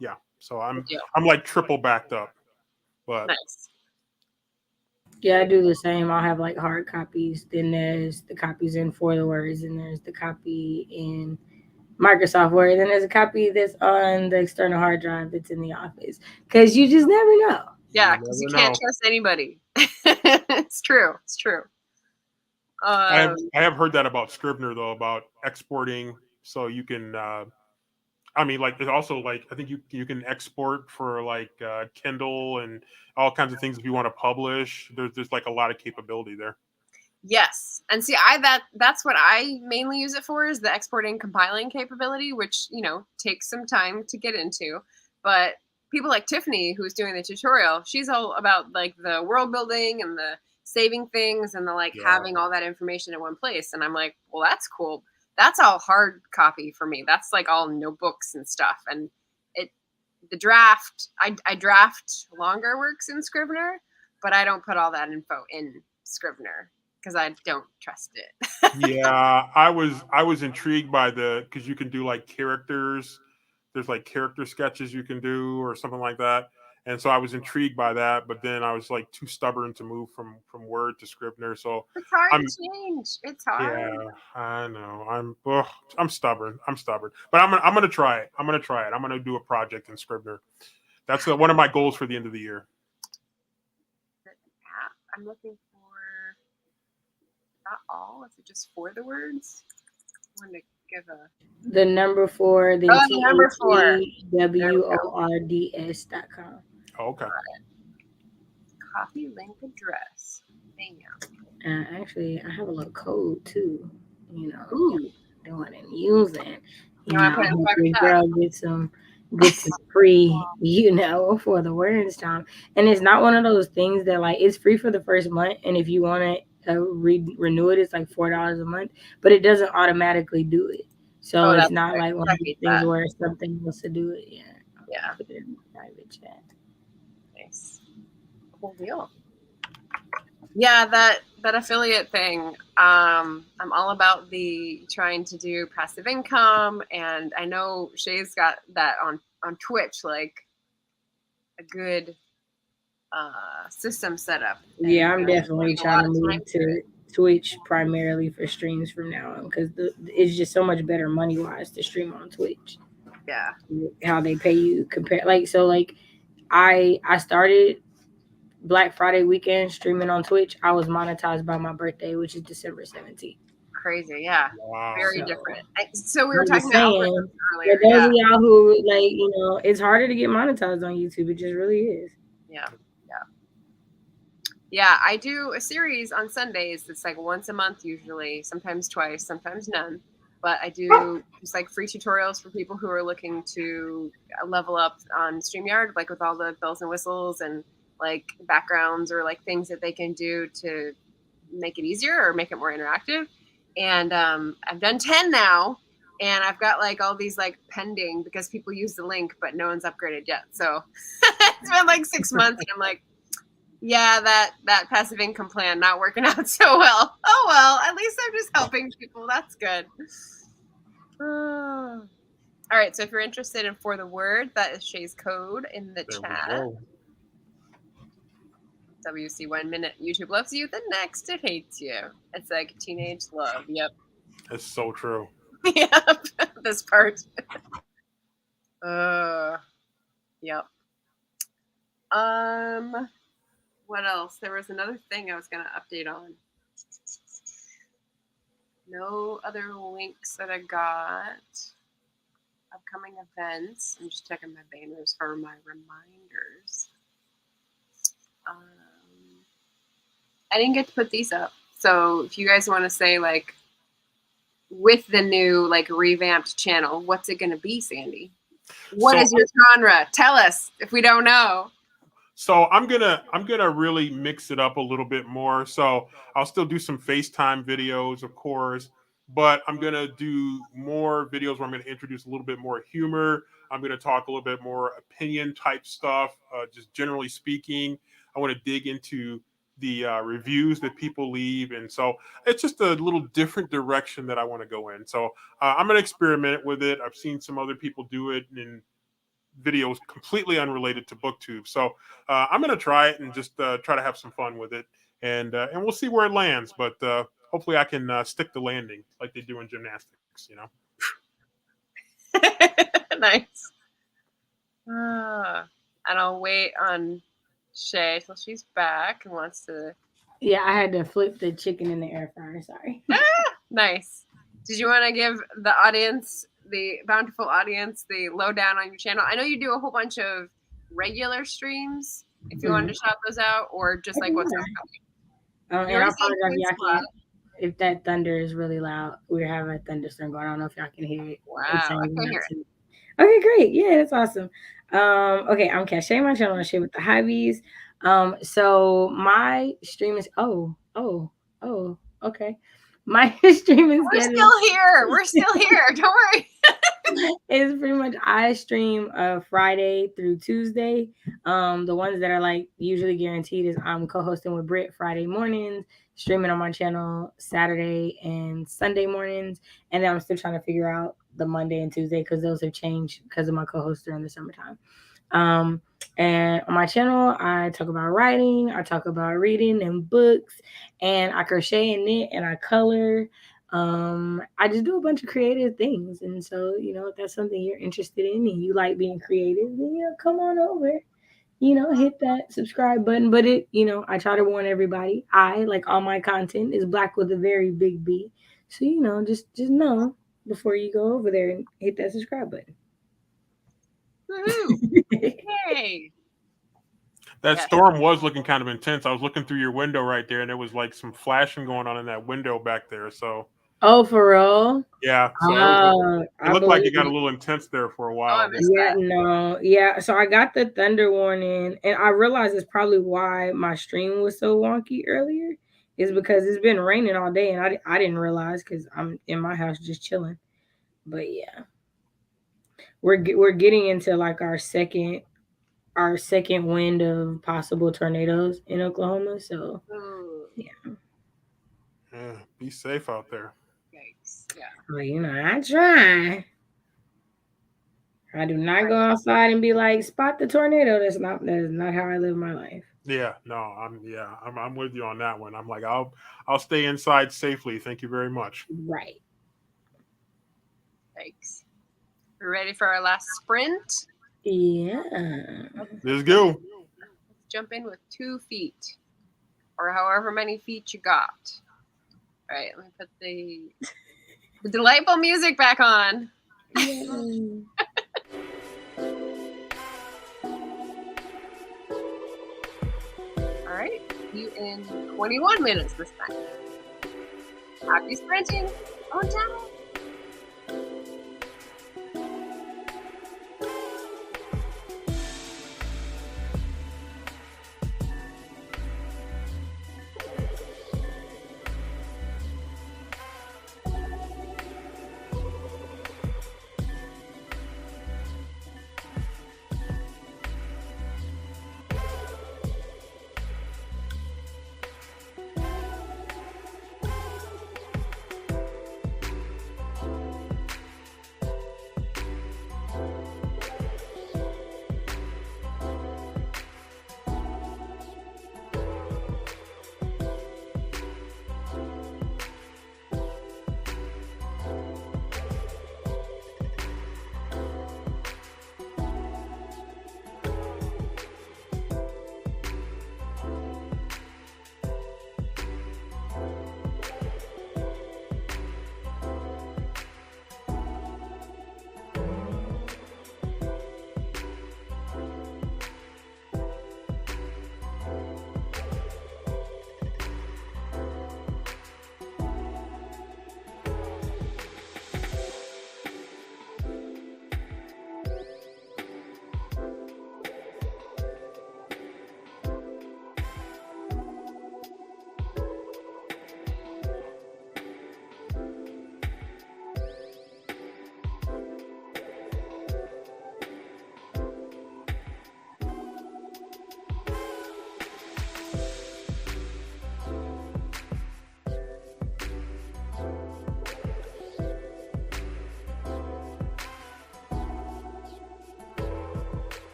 yeah. So I'm like triple backed up. But nice. Yeah, I do the same. I'll have like hard copies. Then there's the copies in For the Words, and there's the copy in Microsoft Word. Then there's a copy that's on the external hard drive that's in the office. Because you just never know. Yeah, because you can't trust anybody. It's true. It's true. I have heard that about Scrivener though, about exporting so you can. I mean, like it's also like I think you can export for like Kindle and all kinds of things if you want to publish. There's like a lot of capability there. Yes, and see, that's what I mainly use it for, is the exporting compiling capability, which takes some time to get into. But people like Tiffany, who's doing the tutorial, she's all about like the world building and the saving things and the having all that information in one place. And I'm like, well, that's cool. That's all hard copy for me. That's like all notebooks and stuff. And the draft, I draft longer works in Scrivener, but I don't put all that info in Scrivener because I don't trust it. Yeah, I was intrigued by because you can do like characters. There's like character sketches you can do or something like that. And so I was intrigued by that, but then I was like too stubborn to move from Word to Scrivener. So it's hard to change. It's hard. Yeah, I know. I'm stubborn. But I'm gonna try it. I'm gonna do a project in Scrivener. That's one of my goals for the end of the year. I'm looking for not all. Is it just For the Words? I want to give the number 4. The number 4. WORDS.com. Oh, okay. Copy link address. Bam. Actually, I have a little code too. Doing and using. Girl, get some free, for the Words time. And it's not one of those things that like it's free for the first month, and if you want to renew it, it's like $4 a month, but it doesn't automatically do it. So it's not like one of these things where something else to do it. Yeah. Put it in private chat. Nice. Cool deal. Yeah, that affiliate thing. I'm all about the trying to do passive income, and I know Shay's got that on Twitch, like a good system set up. Yeah, I'm definitely trying to move to Twitch primarily for streams from now on, because it's just so much better money wise to stream on Twitch. Yeah, how they pay you I started Black Friday weekend streaming on Twitch. I was monetized by my birthday, which is December 17th. Crazy, yeah. Wow. Very different. So we were talking about earlier. For those of y'all who it's harder to get monetized on YouTube. It just really is. Yeah, I do a series on Sundays. It's like once a month usually, sometimes twice, sometimes none. But I do just like free tutorials for people who are looking to level up on Streamyard, like with all the bells and whistles and like backgrounds or like things that they can do to make it easier or make it more interactive. And I've done 10 now, and I've got like all these like pending because people use the link, but no one's upgraded yet. So it's been like 6 months, and I'm like, yeah, that passive income plan not working out so well. Oh well, at least I'm just helping people. That's good. All right, so if you're interested in For the Word, that is Shay's code in the chat. WC 1 minute. YouTube loves you, the next it hates you. It's like teenage love. Yep. It's so true. Yep. This part. Yep. What else? There was another thing I was going to update on. No other links that I got. Upcoming events. I'm just checking my banners for my reminders. I didn't get to put these up. So if you guys want to say like with the new like revamped channel, what's it going to be, Sandy? What is your genre? Tell us if we don't know. So I'm gonna really mix it up a little bit more. So I'll still do some FaceTime videos, of course, but I'm gonna do more videos where I'm gonna introduce a little bit more humor. I'm gonna talk a little bit more opinion type stuff, just generally speaking. I want to dig into the reviews that people leave, and so it's just a little different direction that I want to go in. So I'm gonna experiment with it. I've seen some other people do it, and videos completely unrelated to booktube, so I'm going to try it and just try to have some fun with it, and we'll see where it lands, but hopefully I can stick the landing like they do in gymnastics, you know. Nice. And I'll wait on Shay till she's back and wants to. Yeah, I had to flip the chicken in the air fryer. Sorry. Nice. Did you want to give the audience, the bountiful audience, the lowdown on your channel? I know you do a whole bunch of regular streams. If you wanted to shout those out, or just like what's upcoming. And I apologize if that thunder is really loud. We're having a thunderstorm going on. I don't know if y'all can hear it. Wow, I can hear it. Okay, great. Yeah, that's awesome. Okay, I'm Cache. My channel is Shay with the Hobbies. So my stream is okay. My stream is still here. We're still here. Don't worry. It's pretty much I stream Friday through Tuesday. The ones that are like usually guaranteed is I'm co-hosting with Britt Friday mornings, streaming on my channel Saturday and Sunday mornings, and then I'm still trying to figure out the Monday and Tuesday because those have changed because of my co-host during the summertime. And on my channel, I talk about writing, I talk about reading and books, and I crochet and knit and I color. I just do a bunch of creative things. And so, you know, if that's something you're interested in and you like being creative, then, you know, come on over, you know, hit that subscribe button. But it, you know, I try to warn everybody, like all my content is Black with a very big B. So, you know, just know before you go over there and hit that subscribe button. Hey. That storm was looking kind of intense. I was looking through your window right there, and there was like some flashing going on in that window back there. So. Oh, for real? Yeah. So it looked like it got a little intense there for a while. So I got the thunder warning, and I realized it's probably why my stream was so wonky earlier. Is because it's been raining all day, and I didn't realize because I'm in my house just chilling. But yeah, we're getting into like our second wind of possible tornadoes in Oklahoma. So yeah, be safe out there. Thanks. Yeah. Well, you know, I try. I do not go outside and be like, spot the tornado. That is not how I live my life. Yeah, no, I'm with you on that one. I'm like, I'll stay inside safely. Thank you very much. Right. Thanks. We're ready for our last sprint. Yeah. Let's go. Let's jump in with 2 feet, or however many feet you got. All right, let me put the delightful music back on. All right, you in 21 minutes this time. Happy sprinting on channel.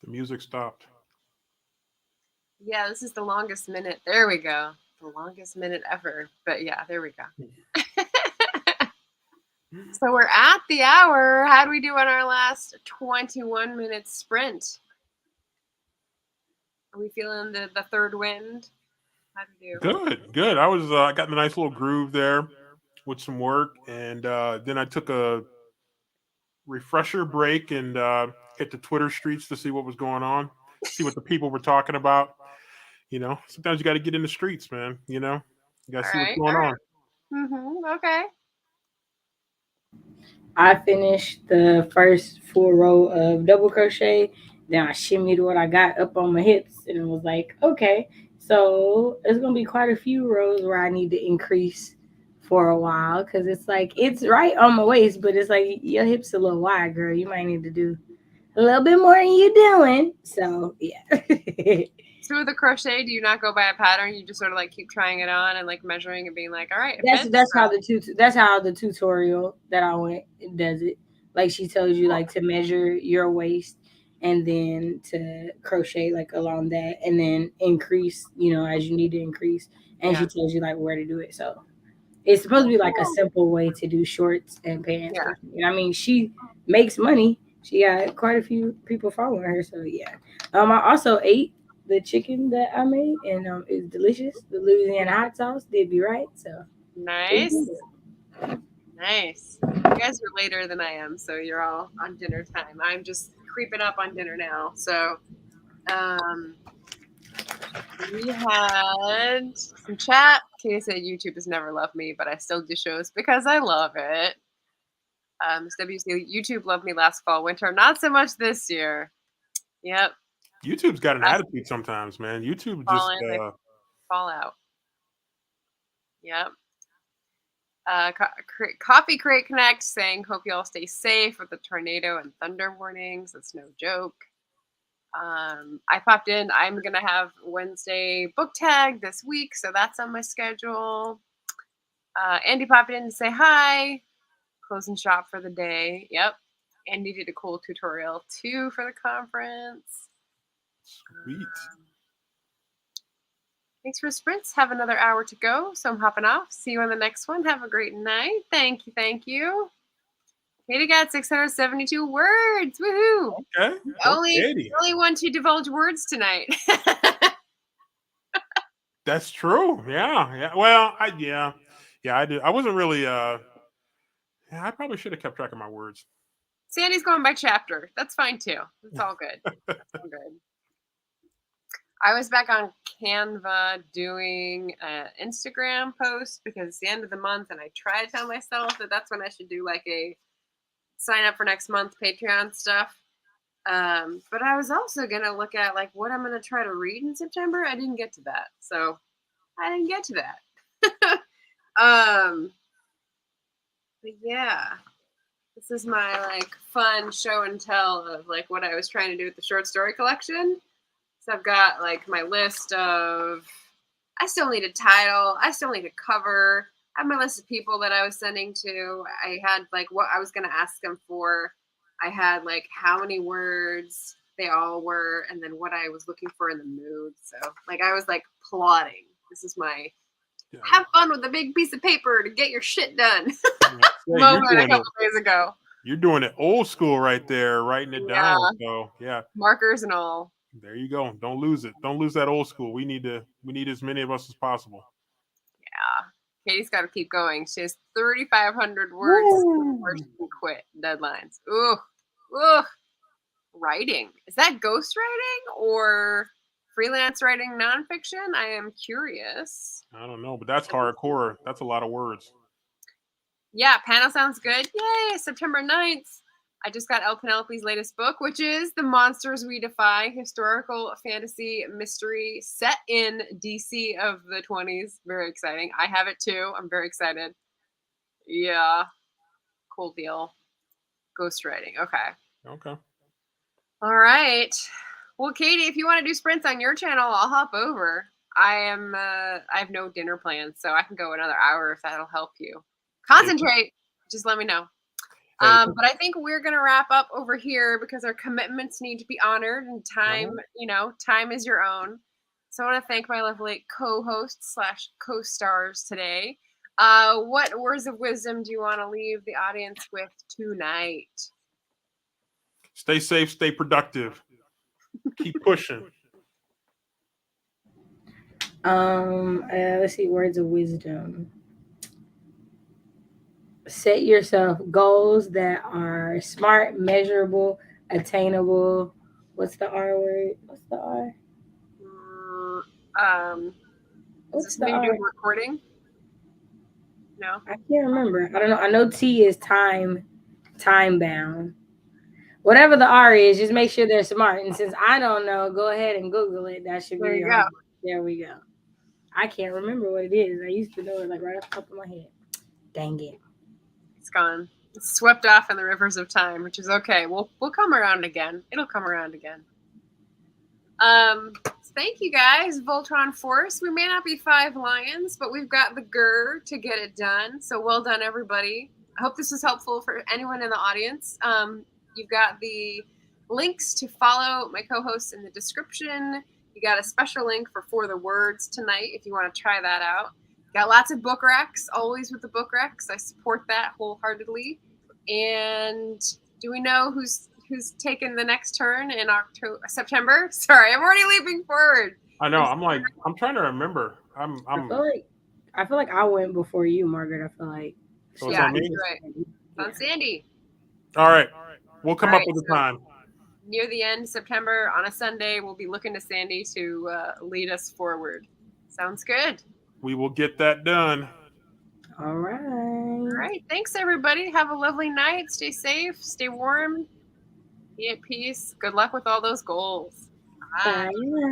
The music stopped. Yeah, this is the longest minute. There we go. The longest minute ever. But yeah, there we go. So we're at the hour. How do we do on our last 21-minute sprint? Are we feeling the third wind? How do we do? Good. I was I got in a nice little groove there with some work, and then I took a refresher break and hit the Twitter streets to see what was going on, see what the people were talking about. You know, sometimes you got to get in the streets, man. You know, you got to see what's going on. Okay. I finished the first full row of double crochet. Then I shimmied what I got up on my hips, and it was like, okay, so there's gonna be quite a few rows where I need to increase for a while because it's like it's right on my waist, but it's like your hips a little wide, girl. You might need to do a little bit more than you're doing. So yeah. So with the crochet, do you not go by a pattern? You just sort of like keep trying it on and like measuring and being like, all right. That's how the tutorial that I went does it. Like she tells you like to measure your waist and then to crochet like along that and then increase, as you need to increase. And she tells you like where to do it. So it's supposed to be like a simple way to do shorts and pants. Yeah. I mean, she makes money. She got quite a few people following her. So yeah. I also ate the chicken that I made, and it's delicious. The Louisiana hot sauce did be right. So nice. You guys are later than I am, so you're all on dinner time. I'm just creeping up on dinner now. So, we had some chat. Katie said YouTube has never loved me, but I still do shows because I love it. WC, YouTube loved me last fall, winter, not so much this year. Yep. YouTube's got an attitude sometimes, man. YouTube just fall out. Yep. Coffee Crate Connect saying, hope you all stay safe with the tornado and thunder warnings. That's no joke. I popped in. I'm going to have Wednesday book tag this week, so that's on my schedule. Andy popped in to say hi. Closing shop for the day. Yep. Andy did a cool tutorial too for the conference. Sweet. Thanks for sprints. Have another hour to go, so I'm hopping off. See you on the next one. Have a great night. Thank you. Katie got 672 words. Woohoo! Okay. Only one to divulge words tonight. That's true. Yeah. Well, I did. I wasn't really. Yeah, I probably should have kept track of my words. Sandy's going by chapter. That's fine too. It's all good. That's all good. I was back on Canva doing an Instagram post because it's the end of the month, and I try to tell myself that that's when I should do like a sign up for next month Patreon stuff. But I was also gonna look at like what I'm gonna try to read in September. I didn't get to that, so I didn't get to that. But yeah, this is my like fun show and tell of like what I was trying to do with the short story collection. So I've got like my list of, I still need a title. I still need a cover. I have my list of people that I was sending to. I had like what I was going to ask them for. I had like how many words they all were and then what I was looking for in the mood. So like I was like plotting. This is my have fun with a big piece of paper to get your shit done moment a couple days ago. You're doing it old school right there, writing it down. So yeah. Markers and all. There you go. Don't lose it. Don't lose that old school. We need as many of us as possible. Yeah. Katie's got to keep going. She has 3,500 words before she can quit. Deadlines. Ooh. Writing. Is that ghostwriting or freelance writing nonfiction? I am curious. I don't know, but that's hardcore. That's a lot of words. Yeah, panel sounds good. Yay, September 9th. I just got El Penelope's latest book, which is The Monsters We Defy, historical fantasy mystery set in DC of the 20s. Very exciting. I have it too. I'm very excited. Yeah. Cool deal. Ghostwriting. Okay. All right. Well, Katie, if you want to do sprints on your channel, I'll hop over. I have no dinner plans, so I can go another hour if that'll help you. Concentrate. Just let me know. But I think we're going to wrap up over here because our commitments need to be honored and time, time is your own. So I want to thank my lovely co-hosts / co-stars today. What words of wisdom do you want to leave the audience with tonight? Stay safe, stay productive. Keep pushing. Let's see, words of wisdom. Set yourself goals that are smart, measurable, attainable. What's the R word? What's the R? What's the R? Recording? No. I can't remember. I don't know. I know T is time bound. Whatever the R is, just make sure they're smart. And since I don't know, go ahead and Google it. That should be your homework. There we go. I can't remember what it is. I used to know it like right off the top of my head. Dang it. It's gone. It's swept off in the rivers of time, which is okay. We'll come around again. It'll come around again. Thank you guys, Voltron Force. We may not be 5 lions, but we've got the GER to get it done. So well done, everybody. I hope this was helpful for anyone in the audience. You've got the links to follow my co-hosts in the description. You got a special link for the words tonight if you want to try that out. Got lots of book recs, always with the book recs. I support that wholeheartedly. And do we know who's taking the next turn in September? Sorry, I'm already leaping forward. I know. I'm trying to remember. I feel like I went before you, Margaret. I feel like. So yeah, you're right. On Sandy. All right. We'll come up with a time. Near the end of September on a Sunday, we'll be looking to Sandy to lead us forward. Sounds good. We will get that done. All right. All right. Thanks, everybody. Have a lovely night. Stay safe. Stay warm. Be at peace. Good luck with all those goals. Bye. Bye.